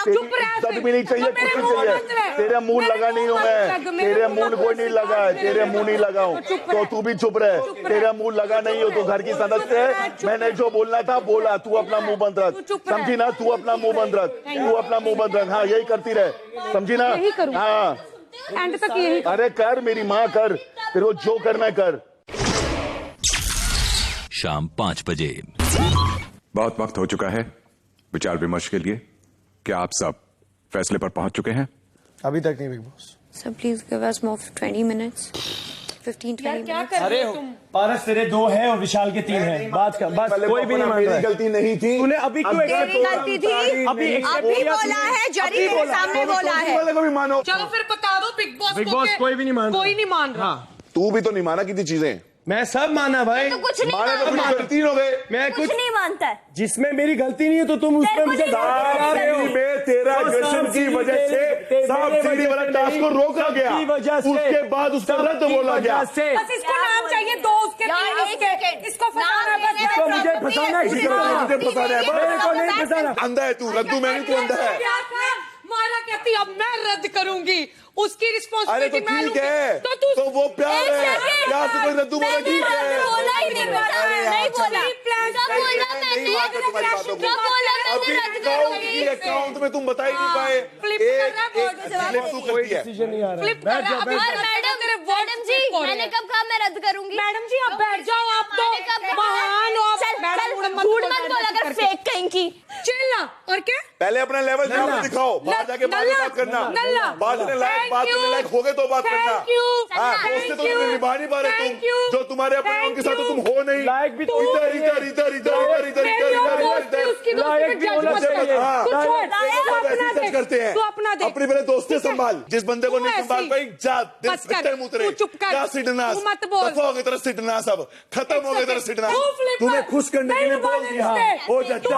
चुप रह इज्जत भी नहीं चाहिए कुछ नहीं चाहिए तेरे मुंह लगा नहीं हूँ मैं तेरे मुंह कोई नहीं लगा है तेरे मुंह नहीं लगाऊं तो तू भी चुप रहे तेरा मुंह लगा नहीं हो तो घर की सदस्य है मैंने जो बोलना था बोला तू अपना मुंह बंद रख समझी ना तू अपना मुंह बंद रख तू अपना मुंह बंद रख हाँ यही करती रहे समझी ना हाँ एंड तक यही अरे कर मेरी माँ कर तेरे को जो करना कर। शाम 5 बजे। बहुत वक्त हो चुका है विचार विमर्श के लिए। क्या आप सब फैसले पर पहुंच चुके हैं? अभी तक नहीं big boss. Sir please give us more 20 minutes 15-20 क्या मिनट्स। कर रहे हो तुम पारस तेरे 2 है और विशाल के 3 है। बात का बस कोई भी नहीं मान रहा है। गलती नहीं थी तूने अभी क्यों तेरी गलती थी अभी बोला है जरी मेरे सामने बोला है। वाले को भी मानो चलो फिर बता दो बिग बॉस कोई भी नहीं मान रहा। कोई नहीं मान रहा तू भी तो नहीं माना कितनी चीजें मैं सब माना भाई तो कुछ नहीं माने तो मानता कुछ गलती हो गए मैं कुछ नहीं मानता है जिसमें मेरी गलती नहीं है तो तुम उसमें मुझे डाल रहे हो। में तेरा एग्रेशन की वजह से सांप सीढ़ी वाला टास्क को रोका गया उसके बाद उसका रद्द बोला गया बस इसको नाम चाहिए 2 उसके इसको फंसाना है इसको मुझे फंसाना है मुझे फंसाना है मेरे को नहीं फंसाना। अंधा है तू रद्दू मैं नहीं तू अंधा है मारा कहती अब मैं रद्द करूंगी उसकी अरे रिस्पॉन्सिबिलिटी तो मैं ठीक है तो वो प्यार है प्यार से कोई रद्दू बोला ठीक है बोला ही नहीं नहीं बोला नहीं बात है तुम्हारी बातों को अभी अकाउंट में तुम बता ही नहीं पाए फ्लिप तू करती है डिसीजन नहीं आ रहा फ्लिप कर अब मैडम जी मैंने कब कहा मैं रद्द करूंगी मैडम जी आप बैठ जाओ आप तो महान हो आप झूठ मत बोल अगर फेक कहीं की चिल्ला और क्या पहले अपना लेवल दिखाओ बाहर जाके बाद में बात करना बात करने लायक हो गए तो बात करना उससे तो तुम निभा नहीं पा रहे तुम जो तुम्हारे अपने उनके साथ तो तुम हो नहीं लायक भी इधर लायक भी होना चाहिए। ऐसे ही सच करते हैं। तू अपना देख, अपनी पहले दोस्ती संभाल, जिस बंदे को नहीं संभाल पाई जा चुप कर, सिडनास मत बोल, दफा हो गई तेरा सिडना, सब खत्म हो गया तेरा सिडना। तुम्हें खुश करने के लिए बोल दिया। ओ चाचा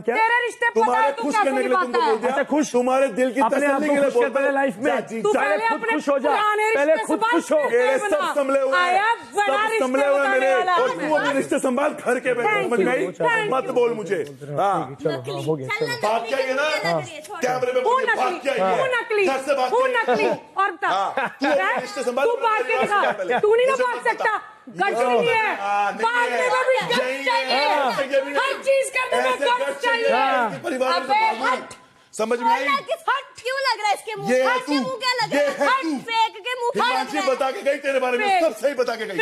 तेरे रिश्ते तुम्हारे खुश करने के लिए तुमको बोल दिया। खुश तुम्हारे दिल की तसल्ली के लिए बोल दिया लाइफ में। पहले खुद खुश हो जा, पहले खुद खुश हो। ये सब संभले हुए हैं, सब संभले हुए मेरे। और तू अपने रिश्ते संभाल घर के बैठे, समझ गई? मत बोल मुझे। हाँ भाग के आइए ना कैमरे में, भाग के आइए घर से, भाग के और तू अपने रिश्ते संभाल, तू भाग के दिखा, तू नहीं ना भाग सकता, गट नहीं है, भागने में भी गट चाहिए, हर चीज करने में गट चाहिए। अबे हट, समझ में आई? क्यों लग रहा है इसके मुंह? ये है इसके मुंह क्या लग रहा है? फेक के मुंह क्या लग हिमांशी रहा है? बता के गई तेरे बारे में, सब सही बता के गई।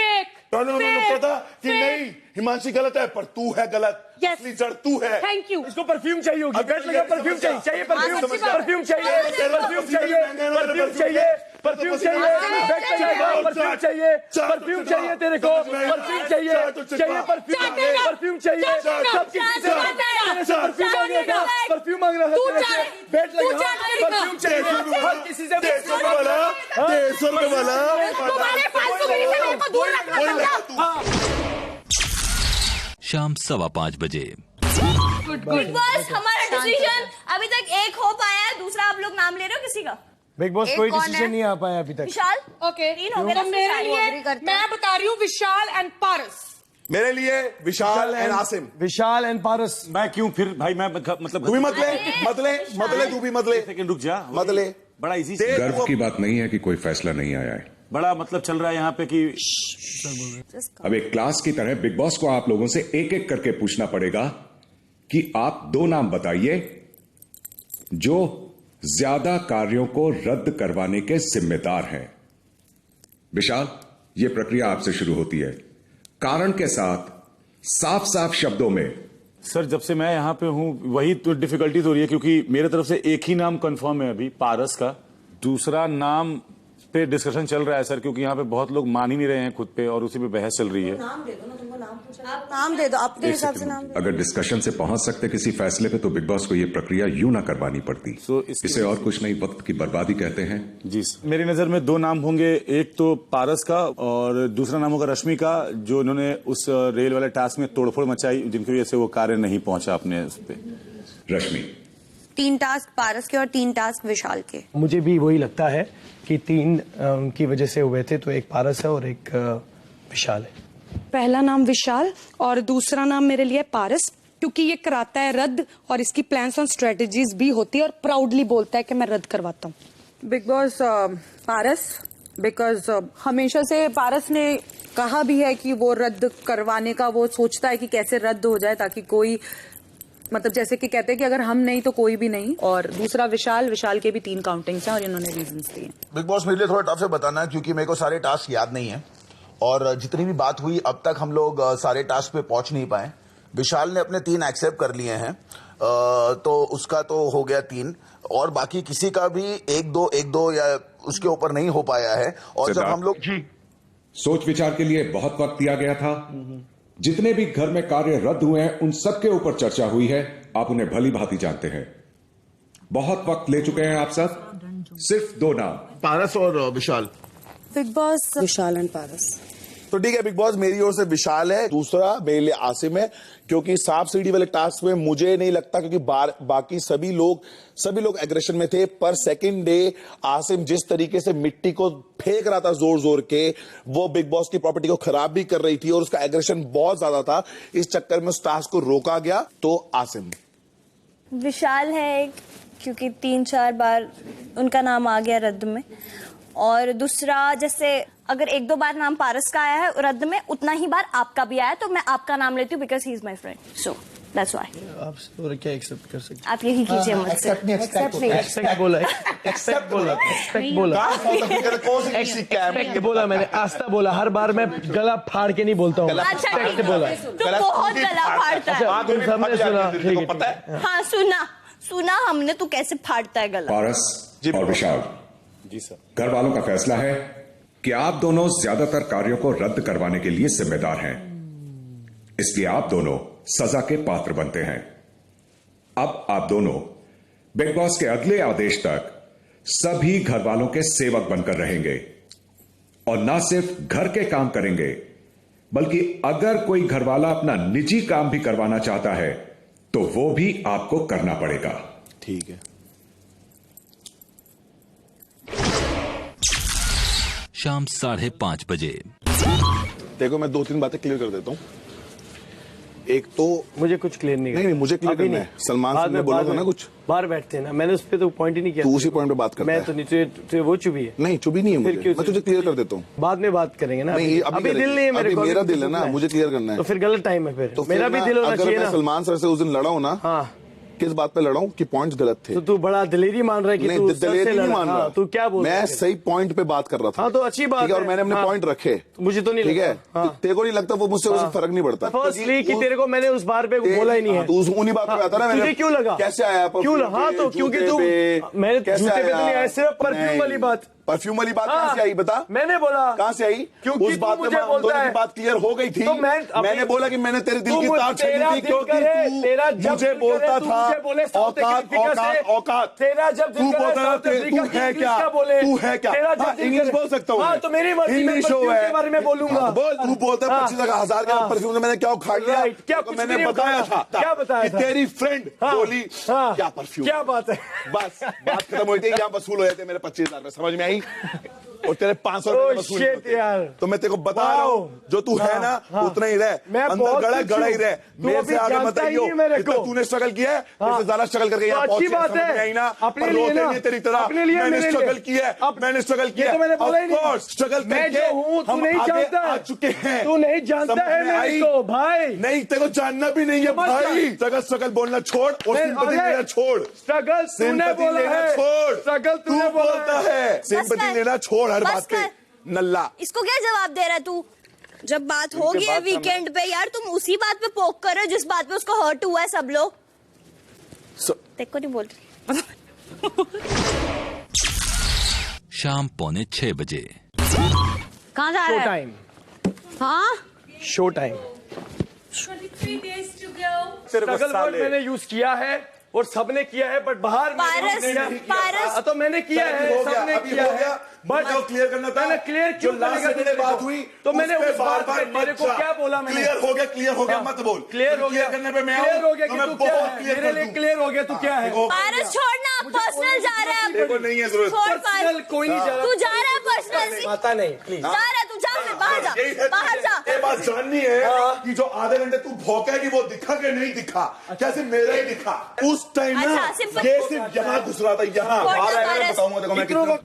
पता कि नहीं हिमांशी गलत है, पर तू है गलत। असली जड़ तू है। Thank you. इसको परफ्यूम चाहिए होगी, बेट लगा परफ्यूम चाहिए, चाहिए परफ्यूम, परफ्यूम चाहिए, परफ्यूम चाहिए, परफ्यूम चाहिए, परफ्यूम चाहिए, बेट लगेगा, परफ्यूम चाहिए, परफ्यूम चाहिए तेरे को, परफ्यूम चाहिए, चाहिए परफ्यूम, परफ्यूम चाहिए, सब किसी से परफ्यूम मांगेगा, परफ्यूम मांग रहा है, बेट लगेगा, परफ्यूम चाहिए, हर किसी से 150 वाला, 150 वाला। शाम 5:15 बजे। बिग बॉस हमारा डिसीजन अभी तक एक हो पाया है, दूसरा आप लोग नाम ले रहे हो किसी का? बिग बॉस कोई डिसीजन नहीं आ पाया अभी तक। विशाल। ओके, तीन हो गए ना, मेरे लिए मैं बता रही हूँ विशाल एंड पारस। मेरे लिए विशाल एंड आसिम। विशाल एंड पारस। मैं क्यों फिर भाई, मैं मतलब तू भी मत ले, मत ले, मत ले, तू भी मत ले। सेकंड रुक जा, मत ले। बड़ा इजी गर्व की बात नहीं है कि कोई फैसला नहीं आया है, बड़ा मतलब चल रहा है यहाँ पे कि अब एक क्लास की तरह बिग बॉस को आप लोगों से एक एक करके पूछना पड़ेगा कि आप 2 नाम बताइए जो ज्यादा कार्यों को रद्द करवाने के जिम्मेदार हैं। विशाल, यह प्रक्रिया आपसे शुरू होती है, कारण के साथ साफ साफ शब्दों में। सर जब से मैं यहाँ पे हूँ वही तो डिफिकल्टीज हो रही है, क्योंकि मेरे तरफ से एक ही नाम कंफर्म है अभी, पारस का। दूसरा नाम पे डिस्कशन चल रहा है सर, क्योंकि यहाँ पे बहुत लोग मान ही नहीं रहे हैं खुद पे, और उसी पे बहस चल रही है। नाम दे दो ना, तुमको नाम पूछा, आप नाम दे दो, अपने हिसाब से नाम दे दो। अगर डिस्कशन से पहुंच सकते किसी फैसले पे तो बिग बॉस को यह प्रक्रिया यूं ना करवानी पड़ती। इसे और कुछ नहीं, वक्त की बर्बादी कहते हैं। जी सर, मेरी नजर में 2 नाम होंगे, एक तो पारस का और दूसरा नाम होगा रश्मि का, जो इन्होंने उस रेल वाले टास्क में तोड़फोड़ मचाई, जिनकी वजह से वो कार्य नहीं पहुंचा अपने उस पे। रश्मि। 3 टास्क पारस के और 3 टास्क विशाल के। मुझे भी वही लगता है कि 3 की वजह से हुए थे, तो एक पारस है और एक विशाल है। पहला नाम विशाल और दूसरा नाम मेरे लिए पारस, क्योंकि ये कराता है रद्द और इसकी प्लान्स और स्ट्रेटजीज भी होती है और प्राउडली बोलता है कि मैं रद्द करवाता हूँ। बिग बॉस पारस, बिकॉज हमेशा से पारस ने कहा भी है कि वो रद्द करवाने का वो सोचता है कि कैसे रद्द हो जाए, ताकि कोई मतलब जैसे कि कहते हैं कि अगर हम नहीं तो कोई भी नहीं। और दूसरा विशाल के भी 3 काउंटिंग्स हैं और इन्होंने रीजंस दिए। बिग बॉस मेरे लिए थोड़ा टफ है बताना है, क्योंकि मेरे को सारे टास्क याद नहीं है, और जितनी भी बात हुई अब तक हम लोग सारे टास्क पे पहुंच नहीं पाए। विशाल ने अपने 3 एक्सेप्ट कर लिए हैं, तो उसका तो हो गया 3, और बाकी किसी का भी 1-2 या उसके ऊपर नहीं हो पाया है। और जब हम लोग सोच विचार के लिए बहुत वक्त दिया गया था, जितने भी घर में कार्य रद्द हुए हैं उन सबके ऊपर चर्चा हुई है, आप उन्हें भली भांति जानते हैं। बहुत वक्त ले चुके हैं आप सब, सिर्फ 2 नाम, पारस और विशाल। बिग बॉस विशाल एंड पारस। तो ठीक है बिग बॉस, मेरी ओर से विशाल है, दूसरा मेरे लिए आसिम है, क्योंकि सांप सीढ़ी वाले टास्क में मुझे नहीं लगता, क्योंकि बाकी सभी लोग एग्रेशन में थे, पर सेकंड डे आसिम जिस तरीके से मिट्टी को फेंक रहा था जोर जोर के, वो बिग बॉस की प्रॉपर्टी को खराब भी कर रही थी और उसका एग्रेशन बहुत ज्यादा था, इस चक्कर में उस टास्क को रोका गया। तो आसिम। विशाल है क्योंकि 3-4 बार उनका नाम आ गया रद्द में, और दूसरा जैसे अगर 1-2 बार नाम पारस का आया है रद्द में, उतना ही बार आपका भी आया, तो मैं आपका नाम लेती हूँ because he is my friend, so that's why. आप और क्या एक्सेप्ट कर सकते? आप यही कीजिए मुझसे। एक्सेप्ट बोला, एक्सेप्ट बोला मैंने, आस्था बोला, हर बार मैं गला फाड़ के नहीं बोलता हूँ, एक्सेप्ट बोला। तो बहुत गला फाड़ता है। तुम सबने सुना, ठीक है? हाँ सुना हमने, तू कैसे फाड़ता है गला। पारस और विशाल जी सर, घर वालों का फैसला है कि आप दोनों ज्यादातर कार्यों को रद्द करवाने के लिए जिम्मेदार हैं, इसलिए आप दोनों सजा के पात्र बनते हैं। अब आप दोनों बिग बॉस के अगले आदेश तक सभी घर वालों के सेवक बनकर रहेंगे और ना सिर्फ घर के काम करेंगे, बल्कि अगर कोई घरवाला अपना निजी काम भी करवाना चाहता है तो वो भी आपको करना पड़ेगा। ठीक है। शाम 5:30 बजे। देखो मैं 2-3 बातें क्लियर कर देता हूँ। एक तो मुझे कुछ क्लियर नहीं मुझे क्लियर करना है। सलमान सिंह ने बोला था ना कुछ, बाहर बैठते हैं ना, मैंने उस पर तो पॉइंट ही नहीं किया। तू उसी पॉइंट पे बात करता है। मैं तो नहीं, वो चुभी है। नहीं चुभी नहीं है मुझे, मैं तुझे क्लियर कर देता हूँ। बाद में बात करेंगे ना। नहीं अभी दिल नहीं है मेरे को, मेरा दिल है ना, मुझे क्लियर करना है। तो फिर गलत टाइम है फिर। तो मेरा भी दिल होना चाहिए ना। अगर मैं सलमान सर से उस दिन लड़ा हूँ ना, हाँ, किस बात पे लड़ा हूँ कि पॉइंट्स गलत थे। तो तू बड़ा दिलेरी मान रहा है कि नहीं, तू दिलेरी नहीं मान रहा। तू क्या बोल रहा है? मैं सही पॉइंट पे बात कर रहा था। हाँ तो अच्छी बात है। और मैंने अपने पॉइंट रखे। मुझे तो नहीं ठीक है, तेरे को नहीं लगता वो मुझसे फर्क नहीं पड़ता? फर्स्टली कि तेरे को मैंने उस बार पे बोला ही नहीं है। तू उन्हीं बात पे आता ना। तुझे क्यों लगा? कैसे आया? क्यों लगा? हाँ तो क्योंकि तू मैंने जूते पे तो नहीं आया, सिर्फ परफ्यूम वाली बात। परफ्यूम वाली बात कहाँ से आई बता? मैंने बोला कहाँ से आई? क्योंकि उस बात मुझे बोलता है, बात क्लियर हो गई थी। तो मैंने बोला कि मैंने तेरे दिल की तार छीनी थी क्योंकि तू मुझे बोलता था औकात औकात औकात। तेरा जब तू बोलता था तू है क्या, तू है क्या? इंग्लिश बोल सकता हूँ तो मेरी इंग्लिश शो है बारे में बोलूंगा। बोल, तू बोलता है 25,000 का परफ्यूम मैंने क्या उखाड़ लिया? क्या मैंने बताया था? क्या बताया? तेरी फ्रेंड बोली क्या परफ्यूम, क्या बात है? बस बात खत्म हुई थी। यहाँ वसूल हो जाते मेरे 25,000 समझ में आई? और तेरे 500 रुपए वसूल यार। तो मैं तेरे को बता रहा हूँ, जो तू है ना उतना ही रह, अंदर गड़ा ही रह। मेरे से आगे मत आइयो। तूने स्ट्रगल किया है, इससे ज्यादा स्ट्रगल करके यहाँ पहुंची बात है ना। अपने लिए ना, तेरी तरह मैंने स्ट्रगल किया है, मैंने स्ट्रगल किया। स्ट्रगल करके हम आगे आ चुके हैं। तू नहीं जानता है मेरे को भाई। नहीं, तेरे को जानना भी नहीं है भाई। स्ट्रगल बोलना छोड़ और सिंपैथी लेना छोड़। स्ट्रगल तूने बोला है, छोड़। स्ट्रगल तू बोलता है, सिंपैथी लेना छोड़ हर बात पे। नल्ला इसको क्या जवाब दे रहा है तू? जब बात होगी है वीकेंड पे यार, तुम उसी बात पे पोक कर रहे हो जिस बात पे उसको हर्ट हुआ है सब लोग। तेरे को नहीं बोल रही। शाम 5:45 बजे। कहाँ जा रहा है? हाँ शो टाइम। स्ट्रगल वर्ड मैंने यूज किया है और सबने किया है, बट बाहर पारस तो मैंने किया है, सबने किया है। बट जो क्लियर करना था, मैंने क्लियर क्यों मेरे बात हुई तो मैंने उस बार बार मेरे को क्या बोला? मैंने क्लियर हो गया मत बोल। क्लियर हो गया करने पे मैं क्लियर हो गया कि तू क्या है? मेरे लिए क्लियर हो गया तू क्या है? पारस छोड़ना, पर्सनल जा रहा है। देखो नहीं है जरूरत। पर्सनल कोई नहीं जा रहा। तू जा रहा है पर्सनल। पता नहीं, प्लीज जा रहा है तू, जा फिर बाहर जा, बाहर जा। ये बात जाननी है कि जो आधे घंटे तू भौंका है कि वो दिखा के नहीं दिखा, क्या सिर्फ मेरा ही दिखा उस टाइम ना? ये सिर्फ यहाँ घुस रहा था, यहाँ बताऊंगा। देखो मैं कितना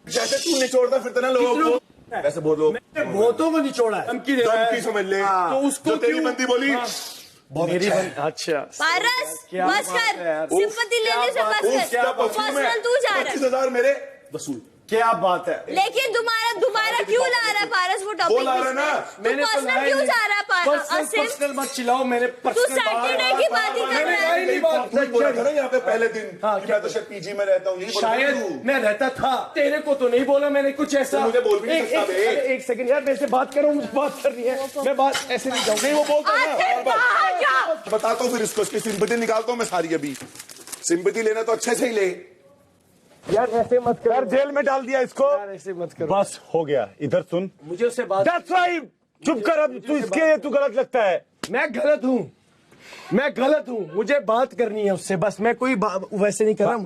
जैसे तू निचोड़ता फिरता ना लोगों को, वैसे बोलो। बहुतों को निचोड़ा है, धमकी समझ ले। तो उसको तेरी बंदी बोली मेरी अच्छा पारस बस कर, सिंपैथी लेने से बस कर। पर्सनल तू जा रहा है। 25,000 मेरे वसूल। क्या बात है? लेकिन दोबारा क्यों ला रहा है पारस वो टॉपिक? ला रहा है ना, मैंने पर्सनल क्यों जा रहा है पारस? पर्सनल मत चिल्लाओ, मैंने तू सैटरडे की बात ही कर रहा है। बोला था ना यहाँ पे पहले दिन कि मैं तो शायद पीजी में रहता हूँ। शायद मैं रहता था, तेरे को तो नहीं बोला मैंने कुछ ऐसा। मुझे बोल भी नहीं सकता। एक सेकंड यार, मेरे से बात करो, मुझे बात करनी है। मैं बात ऐसे नहीं जाऊँ। नहीं वो बोलता है। बताता हूँ फिर इसको, इसकी सिंपैथी निकालता हूँ मैं सारी। अभी सिंपैथी लेना तो अच्छे से ही ले यार, ऐसे मत कर। यार जेल में डाल दिया इसको। यार ऐसे मत करो। बस हो गया। इधर सुन, मुझे उससे बात। That's why, चुप कर अब। तू इसके तू गलत लगता है। मैं गलत हूँ, मैं गलत हूँ। मुझे बात करनी है उससे, बस। मैं कोई वैसे नहीं कर रहा,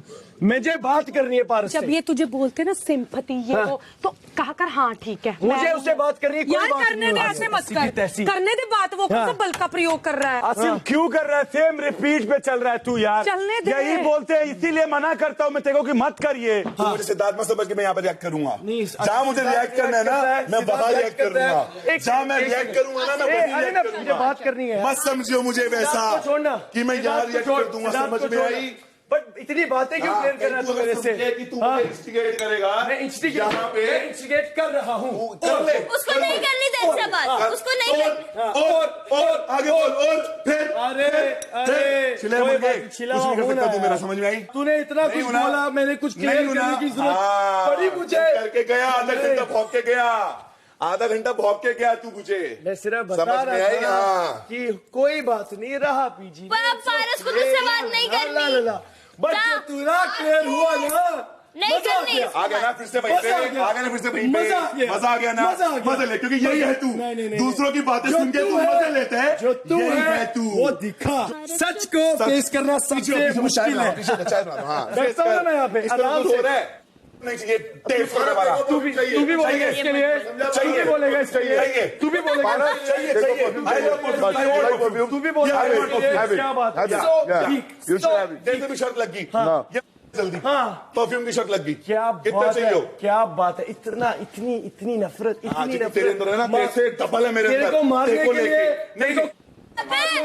मुझे बात करनी है पारस से। जब ये तुझे बोलते ना सिंपैथी ये वो, तो कहा कर हाँ ठीक है, मुझे उससे बात करनी है। यार करने दे, ऐसे मत कर, करने दे बात। वो कौन सा बल का प्रयोग कर रहा है? आसिम क्यों कर रहा है? सेम रिपीट पे चल रहा है तू यार। चलने दे। यही बोलते हैं, इसीलिए मना करता हूँ मैं तेरे को कि मत करिए। तू मुझे सिद्धार्थ मत समझ के मैं यहाँ पे रिएक्ट करूंगा। जहाँ मुझे रिएक्ट करना है ना, मैं वहां रिएक्ट करूंगा। जहाँ मैं रिएक्ट करूंगा ना, मैं वहीं रिएक्ट करूंगा। बात करनी है। मत समझियो मुझे वैसा कि मैं यहाँ रिएक्ट कर दूंगा। समझ में आई? बट इतनी बातें क्यों क्लियर करना तू मेरे से? कि तू मुझे इंस्टिगेट करेगा। मैं इंस्टिगेट कर रहा हूँ। उसको नहीं करनी तेरे से बात, उसको नहीं करनी। और आगे बोल। और फिर अरे तू मेरा समझ में आई? तूने इतना कुछ बोला, मैंने कुछ क्लियर करने की जरूरत पड़ी मुझे। करके गया, अंदर से भौंक के गया। आधा घंटा भौंक के क्या तू मुझे? मैं सिर्फ बता समझ में रहा आई? था हाँ। कि कोई बात नहीं रहा पीजी। पारस को तुझसे बात नहीं करनी। बट जो तुरा क्लियर हुआ ना, नहीं करनी। आ गया ना फिर से वहीं पे, आ गया ना फिर से वहीं पे, मजा आ गया ना, मजा ले, क्योंकि यही है तू। दूसरों की बातें सुन के तू मजा लेता है, जो तू है तू वो दिखा। सच को फेस करना सबसे मुश्किल है। बैठता हूँ ना मैं यहाँ पे आराम से। नहीं चाहिए टेस्ट करने वाला। तू भी बोलेगा इसके लिए, तू भी बोलेगा इसके लिए, तू भी बोलेगा चाहिए तू भी बोलेगा। क्या बात है, जैसे भी शर्त लगी जल्दी, हाँ परफ्यूम की शर्त लगी। क्या कितना बात चाहिए है, हो? क्या बात है, इतनी नफरत, इतनी नफरत तेरे अंदर है ना, तेरे से डबल है मेरे अंदर। तेरे को मारने के लिए नहीं,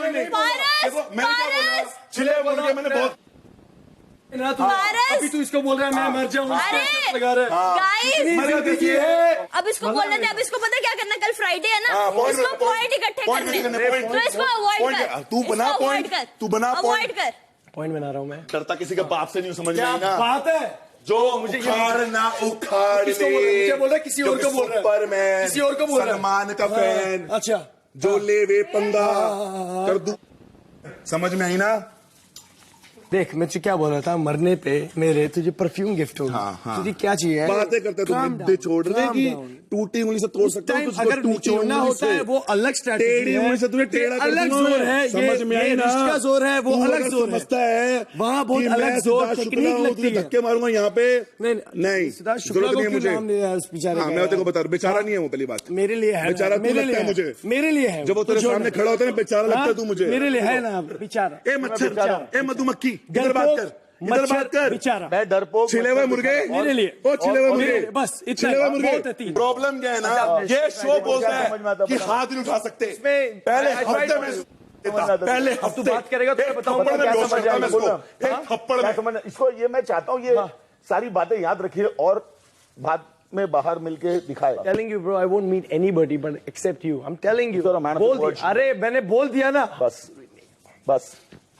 मैंने क्या बोला? चिल्ले बोल के मैंने बहुत ना तू अभी तू इसको बोल रहा है मैं मर जाऊँ, लगा रहा गाइस अब इसको बोलने दे। अब इसको पता क्या करना, कल फ्राइडे है ना, इसको पॉइंट इकट्ठे करने, तो इसको अवॉइड कर। तू बना पॉइंट, तू बना अवॉइड कर। पॉइंट बना रहा हूँ मैं। डरता किसी के बाप से नहीं, समझ में क्या आई ना? बात है, जो मुझे उखाड़ ना उखाड़ ले, मुझे बोल रहा है किसी और को बोल रहा है, सुपरमैन, किसी और को बोल रहा है, सलमान का फैन, अच्छा जो ले वे पंगा कर दूं, समझ में आई ना? देख मैं तुझे क्या बोल रहा था, मरने पे मेरे तुझे परफ्यूम गिफ्ट होगा। तुझे क्या चाहिए? बातें करते तू मुद्दे छोड़ने की, टूटी उंगली से तोड़ सकता हूँ, अगर तोड़ना होता है वो अलग स्ट्रैटेजी है, से तुझे टेढ़ा अलग जोर है, समझ में आई ना? इसका जोर है वो अलग जोर है, वहाँ बहुत अलग जोर टेक्निक लगती है। धक्के मारूंगा यहाँ पे, नहीं जरूरत नहीं है मुझे। मैं तेरे को बता रहा, बेचारा नहीं है वो, पहली बात मेरे लिए है, बेचारा तू लगता है मुझे, मेरे लिए है। जब वो तेरे सामने खड़ा होता है ना, बेचारा लगता है तू मुझे, मेरे लिए है ना बेचारा। ए मच्छर, ए मधुमक्खी, इधर बात कर, इधर बात कर। बेचारा मैं डरपोक, छिले हुए मुर्गे मेरे लिए, ओ छिले हुए मुर्गे, बस छिले हुए मुर्गे। प्रॉब्लम क्या है ना, ये शो बोलता है कि हाथ नहीं उठा सकते। पहले हफ्ते में, पहले हफ्ते बात करेगा तो थप्पड़ में बेहोश करता मैं इसको, थप्पड़ में। समझ इसको, ये मैं चाहता हूँ ये सारी बातें याद रखिए और बाद में बाहर मिलके दिखाए। Telling you bro, I won't meet anybody but except you. I'm telling you. बोल दिया, अरे मैंने बोल दिया ना, बस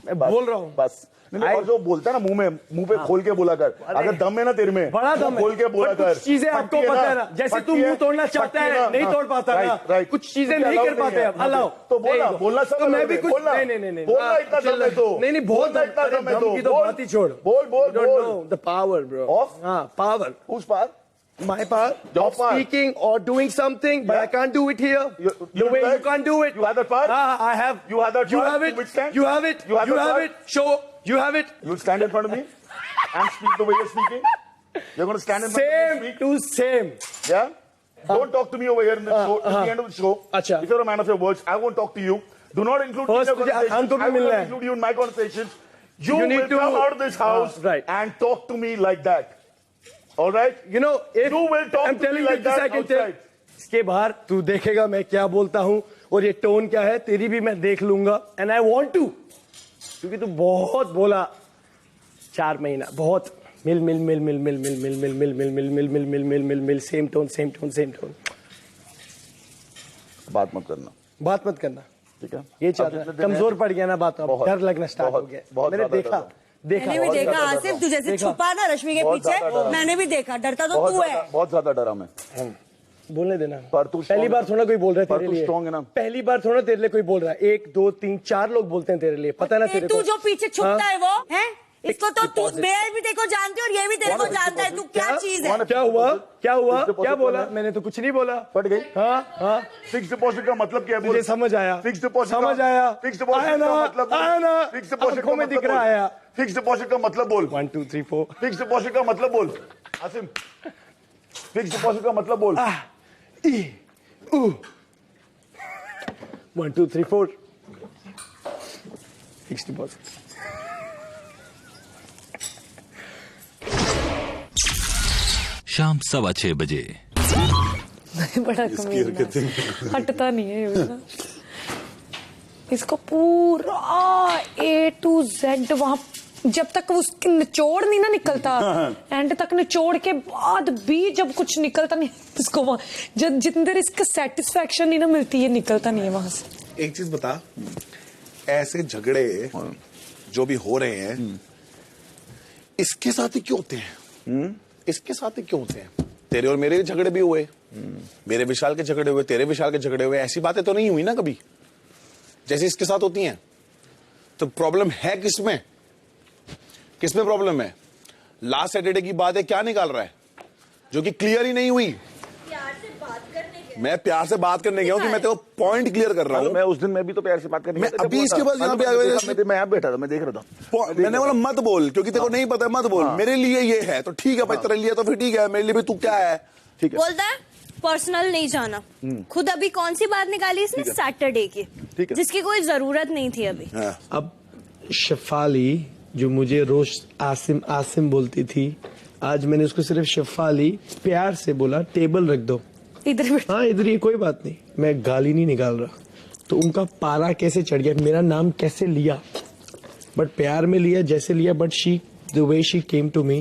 मैं बोल रहा हूँ बस। नहीं, और जो बोलता है ना मुंह पे खोल के बोला कर, अगर दम है ना तेरे में, बड़ा दम है, खोल के बोला कर। कुछ चीजें आपको पता है ना, जैसे तू मुंह तोड़ना चाहता है नहीं तोड़ पाता ना, कुछ चीजें नहीं कर पाते अब। अलाउ तो बोलना सब, मैं भी कुछ नहीं बोलना इतना दम है तो, नहीं बहुत इतना दम है तो, की तो बात ही छोड़, बोल द पावर ब्रो ऑफ, हाँ पावर, उस पार my power of speaking or doing something, but I can't do it here. The way you can't do it. You have that power. I have. You have that You power. have it. You have it. You have it. Show. You have it. You'll stand in front of me and speak the way you're speaking. You're going to stand in front of me. Same to same. Yeah. Don't talk to me over here in the show. At the end of the show. Acha. If you're a man of your words, I won't talk to you. Do not include me in your conversations. I will not include you in my conversations. You need to come out of this house and talk to me like that. All right? You know, if you will talk I'm to telling me you like this, that I can tell. outside. इसके बाहर तू देखेगा मैं क्या बोलता हूँ और ये टोन क्या है, तेरी भी मैं देख लूंगा। And I want to, क्योंकि तू बहुत बोला 4 महीना, बहुत मिल मिल मिल मिल मिल मिल मिल मिल मिल मिल मिल मिल मिल मिल मिल मिल मिल same tone same tone same tone. बात मत करना, बात मत करना, ठीक है? ये चाहता कमजोर पड़ गया ना बात, अब डर लगना स्टार्ट हो गया। मैंने देखा मैंने भी देखा आसिफ, तू जैसे छुपा ना रश्मि के पीछे, मैंने भी देखा, डरता तो तू है। बहुत ज्यादा डरा मैं। बोलने देना, पर तू पहली बार थोड़ा कोई बोल रहा है तेरे लिए, स्ट्रॉन्ग है ना, पहली बार थोड़ा तेरे लिए कोई बोल रहा है, 1 2 3 4 लोग बोलते हैं तेरे लिए, पता है ना तेरे को। तू जो पीछे छुपता है वो है, इसको तो तू बेर भी देखो जानती है और ये भी तेरे को जानता है, तू क्या चीज है। क्या हुआ, क्या हुआ, क्या बोला? मैंने तो कुछ नहीं बोला। फट गई। हाँ हाँ, फिक्स डिपॉजिट का मतलब क्या है? मुझे समझ आया, फिक्स डिपॉजिट समझ आया, फिक्स डिपॉजिट का मतलब, फिक्स डिपॉजिट का में दिख रहा है, फिक्स डिपॉजिट का मतलब बोल। 1 2 3 4 फिक्स डिपॉजिट का मतलब बोल आसिम, फिक्स डिपॉजिट का मतलब बोल। 1 2 3 4 फिक्स डिपॉजिट। शाम 6:15 बजे। बड़ा कमीना, हटता नहीं है ये ना। इसको पूरा A to Z वहां, जब तक उसकी निचोड़ नहीं ना निकलता, एंड तक निचोड़ के बाद भी जब कुछ निकलता नहीं इसको, वहां जब जितनी देर इसका सेटिस्फेक्शन नहीं ना मिलती, ये निकलता नहीं है वहां से। एक चीज बता, ऐसे झगड़े जो भी हो रहे हैं इसके साथ ही क्यों होते हैं? इसके साथ ही क्यों होते हैं? तेरे और मेरे झगड़े भी हुए, मेरे विशाल के झगड़े हुए, तेरे विशाल के झगड़े हुए, ऐसी बातें तो नहीं हुई ना कभी जैसे इसके साथ होती हैं। तो प्रॉब्लम है किसमें, किसमें प्रॉब्लम है? लास्ट सैटरडे की बात है, क्या निकाल रहा है जो कि क्लियर ही नहीं हुई। मैं प्यार से बात करने गया हूं कि मैं तेरे को पॉइंट क्लियर कर रहा हूं। मैं उस दिन मैं भी तो प्यार से बात करने मैं अभी इसके बाद यहाँ पे आ गया, मैं यहाँ बैठा था, मैं देख रहा था। मैंने बोला मत बोल क्योंकि तेरे को नहीं पता, मत बोल। मेरे लिए ये है तो ठीक है भाई, तेरे लिए तो फिर ठीक है, मेरे लिए भी तू क्या है। ठीक है, बोलता है पर्सनल नहीं जाना। खुद अभी कौन सी बात निकाली इसने सैटरडे की, जिसकी कोई जरूरत नहीं थी अभी। अब शफाली जो मुझे रोज आसिम आसिम बोलती थी, आज मैंने उसको सिर्फ शफाली प्यार से बोला टेबल रख दो इधर। हाँ इधर, ये कोई बात नहीं, मैं गाली नहीं निकाल रहा। तो उनका पारा कैसे चढ़ गया, मेरा नाम कैसे लिया, बट प्यार में लिया जैसे लिया, but she the way she came to me,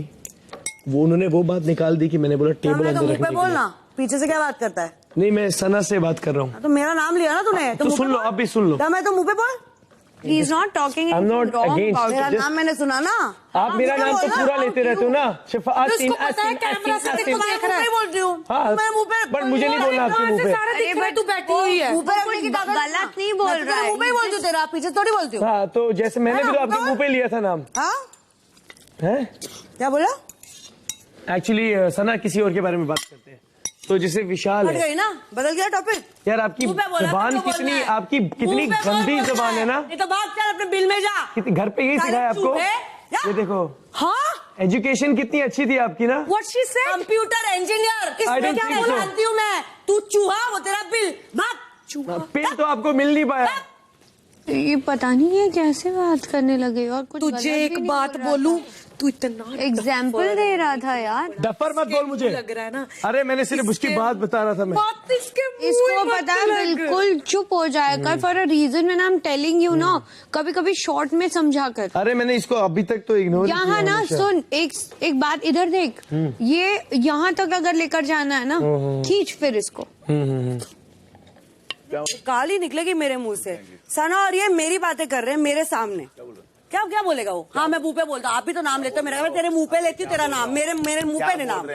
वो उन्होंने वो बात निकाल दी कि मैंने बोला टेबल अंदर रखने के लिए। बोलना, पीछे से क्या बात करता है? नहीं, मैं सना से बात कर रहा हूँ। तो मेरा नाम लिया ना तूने, तो सुन लो, आप भी सुन लो। मैं तो मुंह पे बोल। He is not talking I'm not against मेरा नाम मैंने सुना ना। आप मेरा नाम तो पूरा लेते रहते हो ना। उसको पता है कैमरा से कितना देख रहा है। बोल रही हूँ मैं मुंह पे, बट मुझे नहीं बोलना आपके मुंह पे। अरे तू बैठी हुई है, मुंह पे रखने की ताकत गलत नहीं बोल रहा है, मुंह पे ही बोलती हूँ, तेरा पीछे थोड़ी बोलती हूँ। हाँ, तो जैसे मैंने भी तो आपके मुंह पे लिया था नाम। हाँ है क्या बोला? एक्चुअली सना किसी और के बारे में बात करते हैं, तो जैसे विशाल है ना, बदल गया टॉपिक। यार आपकी जुबान कितनी, आपकी कितनी गंदी जुबान है ना। नहीं तो बात कर, अपने बिल में जा। घर पे यही सिखाया आपको? ये देखो, हाँ एजुकेशन कितनी अच्छी थी आपकी ना। What she said? Computer engineer. इसमें क्या बोलती हूँ मैं? तू चूहा, वो तेरा बिल। भाग चूहा। बिल तो आपको मिल नहीं पाया। ये पता नहीं है कैसे बात करने लगे। और कुछ तुझे एक बात बोलूं, तू इतना एग्जाम्पल दे रहा था यार। डफर मत बोल मुझे, लग रहा है ना। अरे मैंने सिर्फ उसकी बात बता रहा था मैं। इसको पता है, बिल्कुल चुप हो जाया कर for a reason when I am telling you ना। कभी कभी शॉर्ट में समझा कर। अरे मैंने इसको अभी तक तो इग्नोर किया। यहाँ ना सुन, एक बात इधर देख, ये यहाँ तक अगर लेकर जाना है ना, खींच फिर इसको। गाली निकलेगी मेरे मुंह से। सना और ये मेरी बातें कर रहे हैं मेरे सामने। क्या क्या बोलेगा वो? हाँ मैं मुंह पे बोलता, आप भी तो नाम लेते हो मेरा। मैं तेरे मुंह पे लेती हूँ तेरा नाम, मेरे मुंह पे नाम।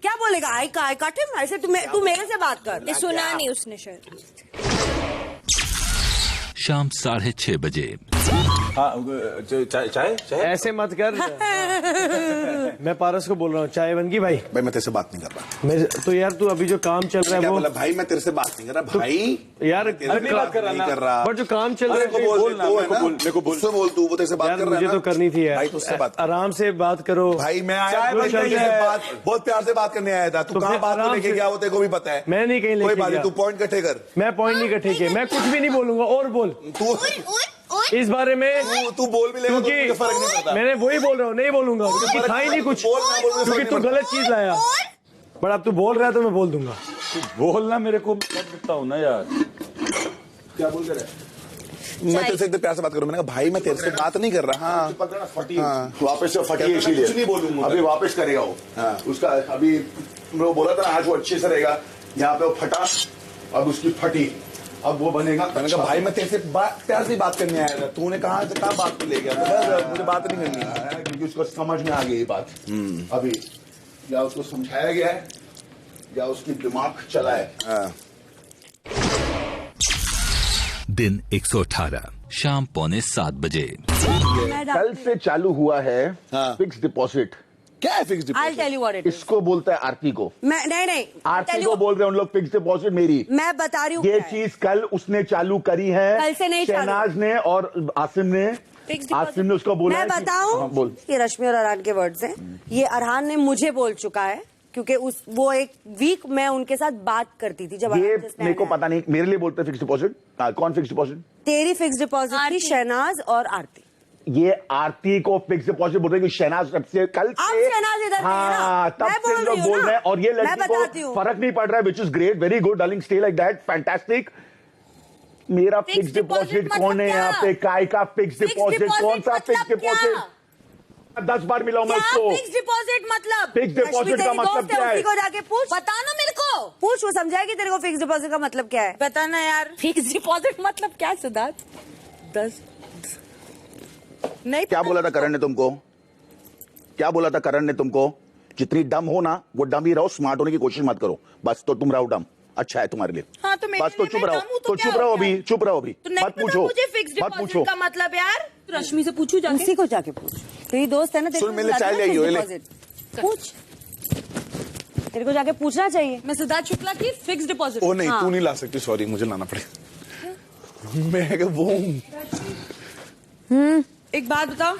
क्या बोलेगा? आई काट हिम ऐसे। तू मेरे से बात कर। सुना नहीं उसने शायद। शाम 6:30 बजे। चाय ऐसे मत कर। मैं पारस को बोल रहा हूँ, चाय बन गई भाई? भाई मैं तेरे से बात नहीं कर रहा। मैं तो यार तू अभी जो काम चल रहा है वो। भाई मैं तेरे से बात नहीं कर रहा भाई। यार बात कर रहा, बट जो काम चल रहा है उससे बोल, तू वो तेरे से बात कर रहा है। मुझे तो करनी थी यार। भाई तुझसे बात, आराम से बात करो भाई। मैं आया बहुत प्यार से बात करने आया था। तू कहाँ बात लेके गया वो तेरे को भी पता है। मैं नहीं कहीं लेके गया। तू पॉइंट इकट्ठे कर। मैं पॉइंट नहीं इकट्ठे किए, मैं कुछ भी नहीं बोलूंगा। और बोल तू इस बारे में। तू बोल भी लेगा तो मुझे फर्क नहीं पड़ता। मैंने वही बोल रहा हूँ, नहीं बोलूंगा क्योंकि था ही नहीं कुछ, क्योंकि तू गलत चीज लाया। बट अब तू बोल रहा है तो मैं बोल दूंगा। बोलना मेरे को लगता हूँ ना यार। क्या बोल रहा है? मैं तेरे से एकदम प्यार से बात करूँ। मैंने कहा भाई मैं तेरे से बात नहीं कर रहा। हाँ वापस से फटी है, इसीलिए नहीं बोलूंगा। अभी वापस करेगा वो। उसका अभी वो बोला था आज वो अच्छे से रहेगा। यहाँ पे वो फटा, अब उसकी फटी, अब वो बनेगा। मैंने कहा भाई मैं तेरे से प्यार से बात करने आया था। तूने कहा बात ले गया? तो मुझे बात नहीं करनी है क्योंकि उसको समझ में आ गई ये बात। अभी या उसको समझाया गया है या उसकी दिमाग चला है। दिन 118 शाम 6:45 बजे। कल से चालू हुआ है फिक्स डिपॉजिट। क्या है fix deposit? I'll tell you what it is. इसको बोलता है आरती को। मैं नहीं आरती को बोल रहे हैं उन लोग फिक्स डिपॉजिट मेरी। मैं बता रही हूँ ये चीज कल उसने चालू करी है। कल से नहीं चालू। शहनाज ने और आसिम ने उसको बोला। मैं बताऊं, बोल। ये रश्मि और अरहान के वर्ड्स हैं। ये अरहान ने मुझे बोल चुका है क्योंकि वो एक वीक मैं उनके साथ बात करती थी। जब ये मेरे को पता नहीं, मेरे लिए बोलते फिक्स डिपॉजिट। कौन फिक्स डिपॉजिट? तेरी फिक्स डिपॉजिट थी, शहनाज और आरती। ये आरती को फिक्स डिपॉजिट बोल रहे हैं कि शहनाज से कल से। शहनाज इधर हाँ, तब से लोग बोल रहे हैं और ये लड़की को फर्क नहीं पड़ रहा है, which is great, very good darling, stay like that, fantastic. मेरा फिक्स डिपॉजिट कौन है यहाँ पे? काय का फिक्स डिपॉजिट? कौन सा फिक्स डिपॉजिट? 10 बार मिला हूं मैं उसको। फिक्स डिपॉजिट मतलब? फिक्स डिपॉजिट का मतलब क्या है? उसी को जाके पूछ, बताना मेरे को। पूछ, वो समझाएगी तेरे को फिक्स डिपॉजिट का मतलब क्या है। बताना यार, फिक्स डिपॉजिट मतलब क्या है सिद्धार्थ? 10 नहीं। क्या बोला था करण ने तुमको? क्या बोला था करण ने तुमको जितनी डम हो ना वो डम ही रहो, स्मार्ट होने की कोशिश मत करो बस। तो तुम रहो डम, अच्छा है तुम्हारे लिए। हाँ, तो बस तो चुप रहो, तो चुप रहो अभी, चुप रहो अभी, मत पूछो, मुझे फिक्स डिपॉजिट का मतलब यार। रश्मि से पूछू जाके, उसी को जाके पूछ, तेरी दोस्त है ना, सुन मिले चाय ले पूछ, तेरे को जाके पूछना चाहिए। मैं सिद्धार्थ शुक्ला की फिक्स डिपॉजिट। ओ नहीं, तू नहीं ला सकती, सॉरी, मुझे लाना पड़ेगा। मैं वो एक बात बता,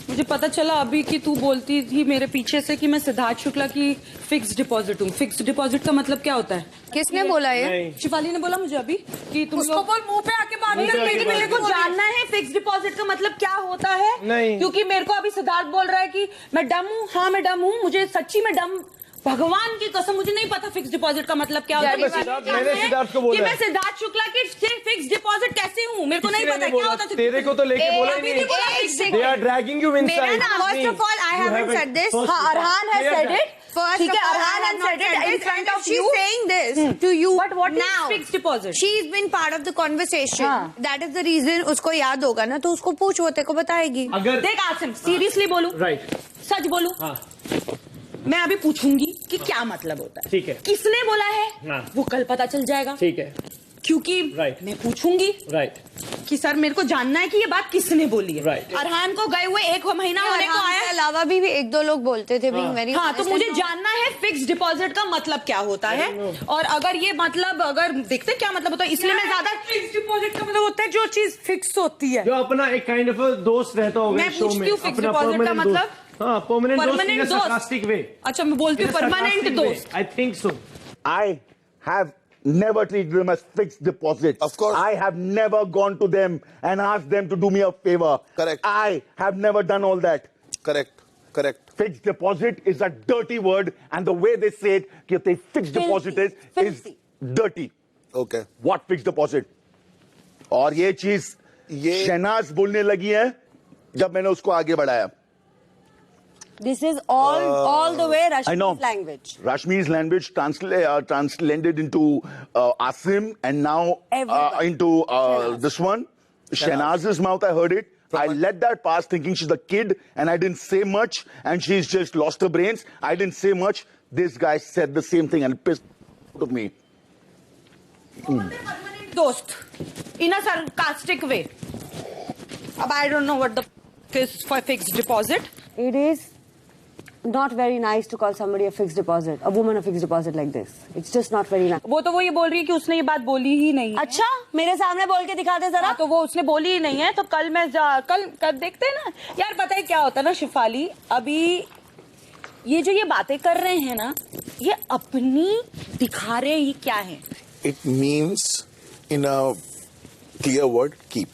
मुझे पता चला अभी कि तू बोलती थी मेरे पीछे से कि मैं सिद्धार्थ शुक्ला की फिक्स डिपॉजिट हूँ। फिक्स डिपॉजिट का मतलब क्या होता है? किसने बोला ये? शिफाली ने बोला मुझे अभी कि तुम उसको बोल मुंह पे आके बात कर, मेरे को जानना है फिक्स डिपॉजिट का मतलब क्या होता है। नहीं, क्योंकि मेरे को अभी सिद्धार्थ बोल रहा है कि मैं डम हूँ। हाँ मैं डम हूँ, मुझे सच्ची में डम, भगवान की कसम मुझे नहीं पता फिक्स डिपॉजिट का मतलब क्या होता है। मैंने सिद्धार्थ को बोला कि मैं सिद्धार्थ शुक्ला की फिक्स डिपॉजिट कैसे हूँ, मेरे को नहीं पता क्या होता। तेरे को तो लेके बोला ही नहीं। They are dragging you inside. First of all, I haven't said this. Arhan has said it. First of all, Arhan has said it in front of you. She's saying this to you. But what is now fixed deposit? She's been part of the conversation. That is the reason. उसको याद होगा ना, तो उसको पूछ, वो तेरे को बताएगी। अगर देख आसिम, सीरियसली बोलूं, राइट, सच बोलूं, मैं अभी पूछूंगी कि क्या मतलब होता है। ठीक है, किसने बोला है वो कल पता चल जाएगा। ठीक है, क्योंकि मैं पूछूंगी कि सर मेरे को जानना है कि ये बात किसने बोली है। अरहान को गए हुए 1 महीना होने को आया, अलावा भी 1-2 लोग बोलते थे। हाँ, तो मुझे जानना है फिक्स डिपॉजिट का मतलब क्या होता है। और अगर ये मतलब, अगर देखते क्या मतलब होता है, इसलिए मैं ज्यादा। फिक्स डिपॉजिट का मतलब होता है जो चीज फिक्स होती है, जो अपना एक काइंड ऑफ दोस्त रहता होगा। मैं पूछती हूँ फिक्स डिपॉजिट का मतलब। हाँ, परमानेंट दोस्त। वे। अच्छा, मैं बोलती हूँ परमानेंट दोस्त। I think so. I have never treated them as fixed deposit. Of course. I have never gone to them and asked them to do me a favor. Correct. I have never done all that. Correct. Fixed deposit is a dirty word, and the way they say it, कि they fixed deposit is dirty. Okay. What fixed deposit? और ये चीज शहनाज बोलने लगी है जब मैंने उसको आगे बढ़ाया। This is all the way Rashmi's language. Rashmi's language translated into Asim, and now into this one. Shehnaz's mouth, I heard it. I let that pass thinking she's a kid, and I didn't say much, and she's just lost her brains. I didn't say much. This guy said the same thing and pissed of me. Dost, in a sarcastic way. I don't know what the is for fixed deposit. It is not very nice to call somebody a fixed deposit, a woman a fixed deposit like this. It's just not very nice. वो तो वो ये बोल रही है कि उसने ये बात बोली ही नहीं। अच्छा, मेरे सामने बोल के दिखा दे जरा। तो वो उसने बोली ही नहीं है, तो कल मैं कल देखते हैं ना यार। पता है क्या होता है ना शिफाली, अभी ये जो ये बातें कर रहे हैं ना, ये अपनी दिखा रहे ये क्या है। It means in a clear word, keep.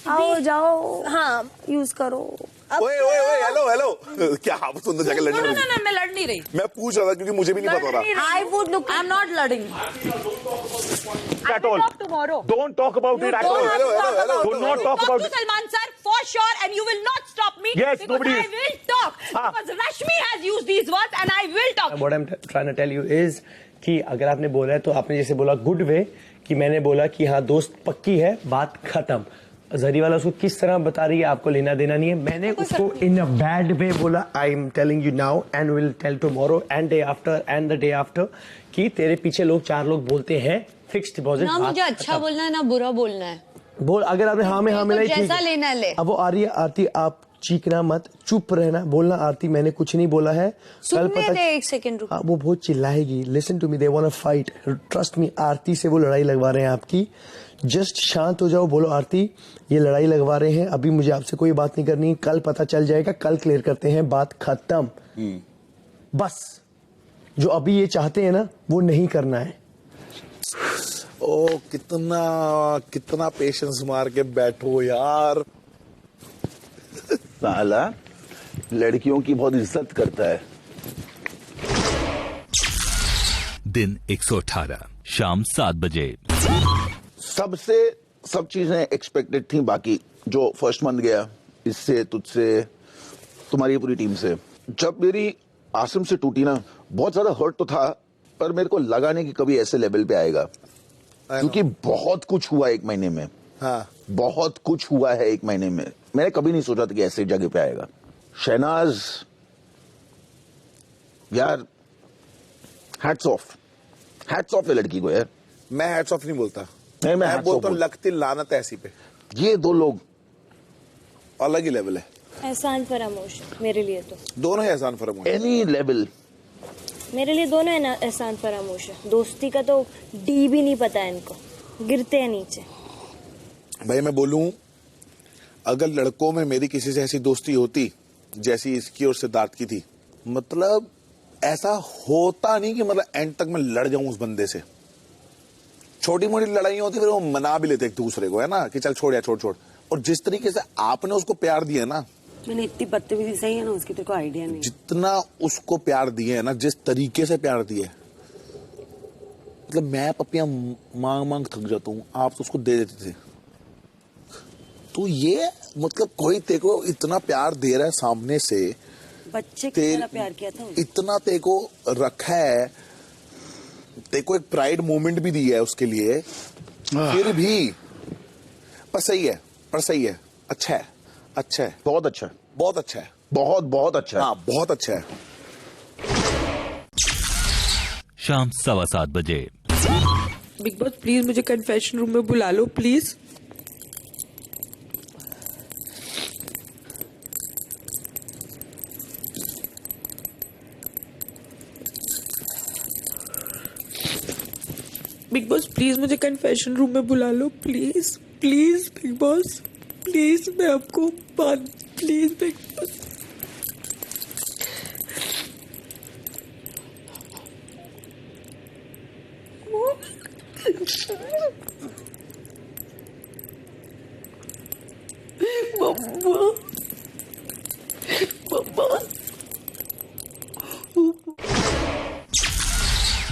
आओ जाओ, हाँ यूज करो। ओए हेलो क्या आप सुंदर जाके लड़ने वाली? ना, मैं लड़ नहीं रही। मैं पूछ रहा था क्योंकि मुझे भी नहीं पता था। I would look. I'm not learning. At all. Talk tomorrow. Don't talk about it at all. Hello. Do not talk about to it. Salman sir for sure, and you will not stop me. Yes, because nobody I will talk because Rashmi has used these words, and I will talk. What I'm trying to tell you is कि अगर आपने बोला है तो आपने जैसे बोला good way, कि मैंने बोला कि हाँ दोस्त पक्की है, बात खत्म। जरी वाला उसको किस तरह बता रही है आपको लेना देना नहीं है। मैंने उसको इन अ बैड वे बोला, I am telling you now and will tell tomorrow and day after and the day after कि तेरे पीछे 4 लोग बोलते हैं फिक्स्ड डिपॉजिट। ना मुझे अच्छा बोलना है ना बुरा बोलना है। बोल, अगर आपने हाँ में हाँ मिलाई ठीक जैसा लेना है ले। अब वो आ रही है आरती, आप चीखना मत, चुप रहना, बोलना आरती मैंने कुछ नहीं बोला है। कल पता 1 सेकंड रुक। वो बहुत चिल्लाएगी। Listen to me, they want to fight, trust me. Aarti से वो लड़ाई लगवा रहे हैं आपकी। जस्ट शांत हो जाओ, बोलो आरती ये लड़ाई लगवा रहे हैं, अभी मुझे आपसे कोई बात नहीं करनी, कल पता चल जाएगा, कल क्लियर करते हैं, बात खत्म। बस जो अभी ये चाहते हैं ना वो नहीं करना है। ओ कितना पेशेंस मार के बैठो यार। साला लड़कियों की बहुत इज्जत करता है। दिन 118 शाम 7 बजे। सब चीजें एक्सपेक्टेड थी, बाकी जो फर्स्ट मंथ गया इससे, तुझसे, तुम्हारी पूरी टीम से। जब मेरी आसिम से टूटी ना, बहुत ज्यादा हर्ट तो था, पर मेरे को लगा नहीं कि कभी ऐसे लेवल पे आएगा, क्योंकि बहुत कुछ हुआ 1 महीने में। हाँ, बहुत कुछ हुआ है 1 महीने में। मैंने कभी नहीं सोचा था कि ऐसे जगह पे आएगा। शहनाज यार हैट्स ऑफ है लड़की को यार। मैं हैट्स ऑफ नहीं बोलता, नहीं मैं बोलता हूँ लगती लानत है ऐसी पे। ये दो लोग अलग ही लेवल है। एहसान फरामोश मेरे लिए तो दोनों ही एहसान फरामोश। एनी लेवल मेरे लिए दोनों एहसान फरामोश है। दोस्ती का तो डी भी नहीं पता है इनको, गिरते हैं नीचे। भाई मैं बोलूं, अगर लड़कों में मेरी किसी से ऐसी दोस्ती होती जैसी इसकी और सिद्धार्थ की थी, मतलब ऐसा होता नहीं कि मतलब एंड तक मैं लड़ जाऊं उस बंदे से। छोटी मोटी लड़ाइयां होती फिर वो मना भी लेते एक दूसरे को, है ना, कि चल छोड़ या छोड़। और जिस तरीके से आपने उसको प्यार दिया ना, मैंने इतनी बदतमीजी सही है ना उसकी, तेरे को आइडिया नहीं। जितना उसको प्यार दिए है ना, जिस तरीके से प्यार दिए, मतलब मैं पपियां मांग मांग थक जाता हूँ, आप तो उसको दे देते थे। तो ये मतलब कोई तेरे को इतना प्यार दे रहा है सामने से, बच्चे की तरह प्यार किया था, इतना तेरे को रखा है, तेरे को एक प्राइड मोमेंट भी दिया है उसके लिए, फिर भी पर सही है, अच्छा है, बहुत अच्छा है, बहुत अच्छा है, बहुत अच्छा है। हाँ बहुत अच्छा है। शाम 7:15 बजे। बिग बॉस प्लीज मुझे कन्फेशन रूम में बुला लो प्लीज। बिग बॉस प्लीज मुझे कन्फेशन रूम में बुला लो please please big boss please, मैं आपको प्लीज बिग बॉस।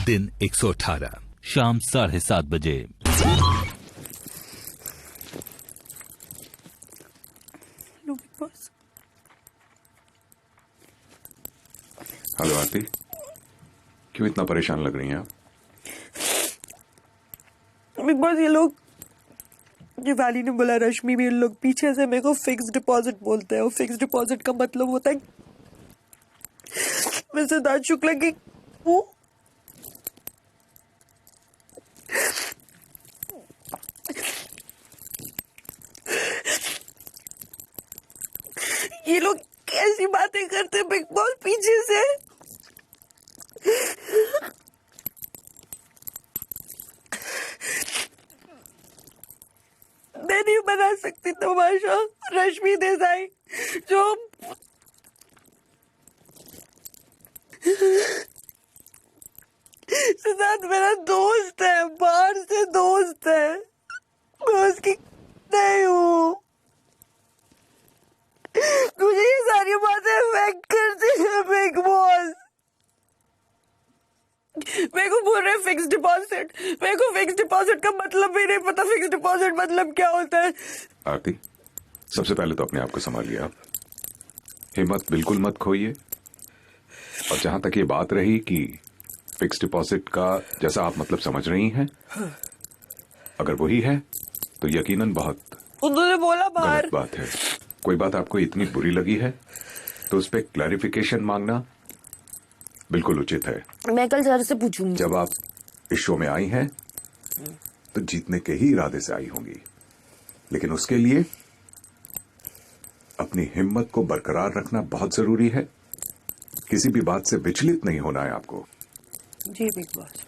दिन 118 शाम 7:30 बजे। हेलो आरती, क्यों इतना परेशान लग रही हैं आप? बिग बॉस ये लोग, ये वाली ने बोला, रश्मि भी, इन लोग पीछे से मेरे को फिक्स डिपॉजिट बोलते हैं। और फिक्स डिपॉजिट का मतलब होता है मैं सिद्धार्थ शुक्ला की वो ये लोग कैसी बातें करते बिग बॉस पीछे से। मैं नहीं बना सकती तमाशा। रश्मि देसाई जो सिद्धार्थ मेरा दोस्त है, बाहर से दोस्त है, मैं उसकी नहीं हूँ। तुझे ये सारी बातें इफेक्ट करती है बिग बॉस। मेरे को बोल रहे फिक्स डिपॉजिट, मेरे को फिक्स डिपॉजिट का मतलब भी नहीं पता। फिक्स डिपॉजिट मतलब क्या होता है? आरती, सबसे पहले तो अपने आप को संभालिए। आप हिम्मत बिल्कुल मत खोइए। और जहां तक ये बात रही कि फिक्स डिपॉजिट का जैसा आप मतलब समझ रही हैं, अगर वही है तो यकीनन बहुत उन्होंने बोला बाहर गलत बात है। कोई बात आपको इतनी बुरी लगी है तो उस पर क्लैरिफिकेशन मांगना बिल्कुल उचित है। मैं कल सर से पूछूंगी। जब आप इस शो में आई हैं तो जीतने के ही इरादे से आई होंगी, लेकिन उसके लिए अपनी हिम्मत को बरकरार रखना बहुत जरूरी है। किसी भी बात से विचलित नहीं होना है आपको। जी big boss,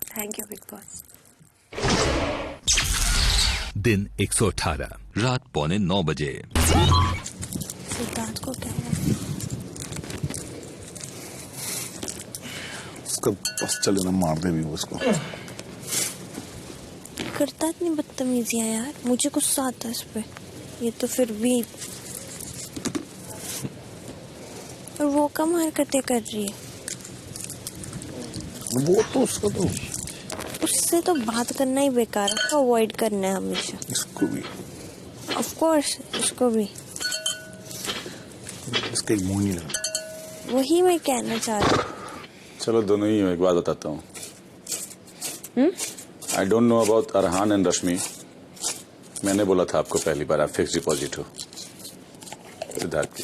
thank you big boss. दिन 118 रात 8:45 बजे। सिद्धार्थ को क्या हुआ? उसका बस चले ना, मार दे भी उसको। करता इतनी बदतमीजियां यार, मुझे गुस्सा आता है इस पे। ये तो फिर भी, और वो कम हरकतें कर रही है। वो तो उसका तो उससे तो बात करना ही बेकार है, अवॉइड करना है हमेशा। इसको भी ऑफ कोर्स, इसको भी। इसका एक मुंह नहीं लगा। वही मैं कहना चाह रही हूँ। चलो दोनों ही एक बात बताता हूँ। I don't know about Arhaan and Rashmi. मैंने बोला था आपको पहली बार आप फिक्स डिपॉजिट हो सिद्धार्थ की।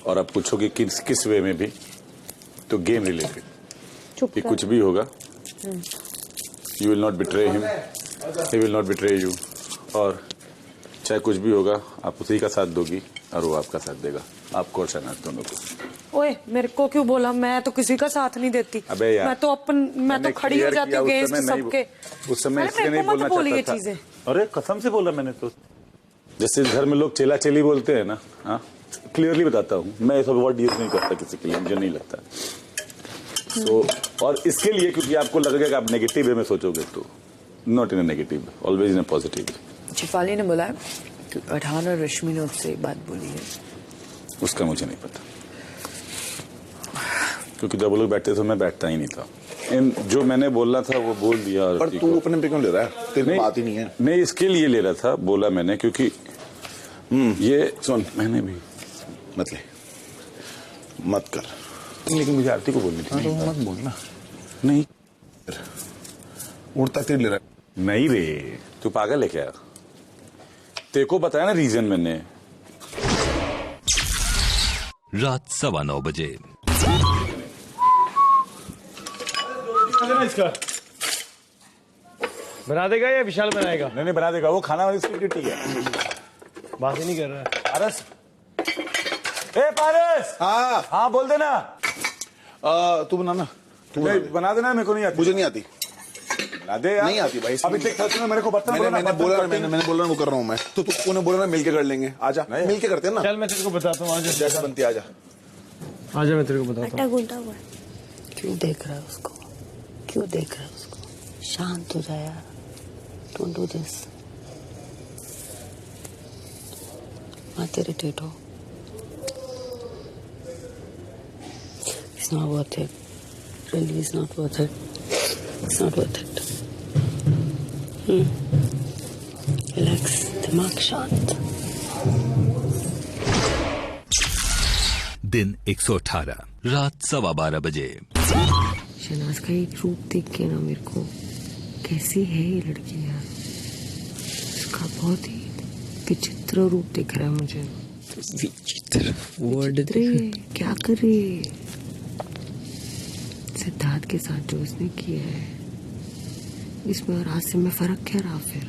और आप पूछोगे किस वे में भी, तो गेम रिलेटेड कि कुछ भी होगा, you will not betray him, he will not betray you, और चाहे कुछ भी होगा आप उसी का साथ दोगी और वो आपका साथ देगा, आपको और शहनाज दोनों को। ओए मेरे को क्यों बोला? मैं तो किसी का साथ नहीं देती। अबे यार, मैं तो खड़ी हो जाती हूँ अगेंस्ट सबके। उस समय इसलिए नहीं बोलना चाहता था। अरे कसम से बोला मैंने तो। जैसे घर में लोग चेला चेली बोलते हैं ना, हाँ क्लियरली बताता हूँ, मैं ये सब वर्ड यूज नहीं करता किसी के लिए, मुझे नहीं लगता। तो और इसके लिए क्योंकि आपको लगेगा कि आप नेगेटिव वे में सोचोगे, तो not in a negative, always in a positive. Shifali ने बोला कि पठान और रश्मि ने उससे एक बात बोली है, उसका मुझे नहीं पता, क्योंकि जब वो लोग बैठते थे मैं बैठता ही नहीं था। जो मैंने बोलना था वो बोल दिया। पर तू अपने पे क्यों ले रहा है? तेरी बात ही नहीं है। नहीं, इसके लिए ले रहा था, बोला मैंने, क्योंकि ये सुन, मैंने भी मत ले, मत कर। लेकिन मुझे आरती को बोलनी थी। तो मत बोलना। नहीं, उड़ता तीर ले रहा है। नहीं रे, तू पागल है क्या? तेरे को बताया ना रीजन मैंने। रात 9:15 बजे। इसका बना देगा या विशाल बनाएगा? नहीं बना देगा, वो खाना वाली उसकी ड्यूटी है। बात ही नहीं कर रहा है। पारस, ए पारस, हाँ बोल देना। तू बनाना, तू बना देना, मेरे को नहीं आती। मुझे नहीं आती। बना दे यार। नहीं आती भाई। अभी तक मेरे को बर्तन मैंने बोला वो कर रहा हूँ मैं, तो तूने बोला ना मिलके कर लेंगे। आजा, मिलके करते हैं ना। चल मैं तेरे को बताता हूँ, आजा जैसा बनती, आजा आजा, मैं तेरे को बताता हूँ। क्यों देख रहा है उसको? क्यों देख रहा है उसको? शांत हो जाए यार, डोंट डू दिस, मत इरिटेट हो। It's not worth it. Really, it's not worth it. It's not worth it. Relax, दिमाग शांत। दिन 118, रात 12:15 बजे। शहनाज का एक रूप देख के ना मेरे को, कैसी है ये लड़की यार, उसका बहुत ही विचित्र रूप दिख रहा है मुझे। विचित्र वर्ड क्या कर रही है? सिद्धार्थ के साथ जो उसने किया है, इसमें और आसिम में फर्क क्या रहा फिर?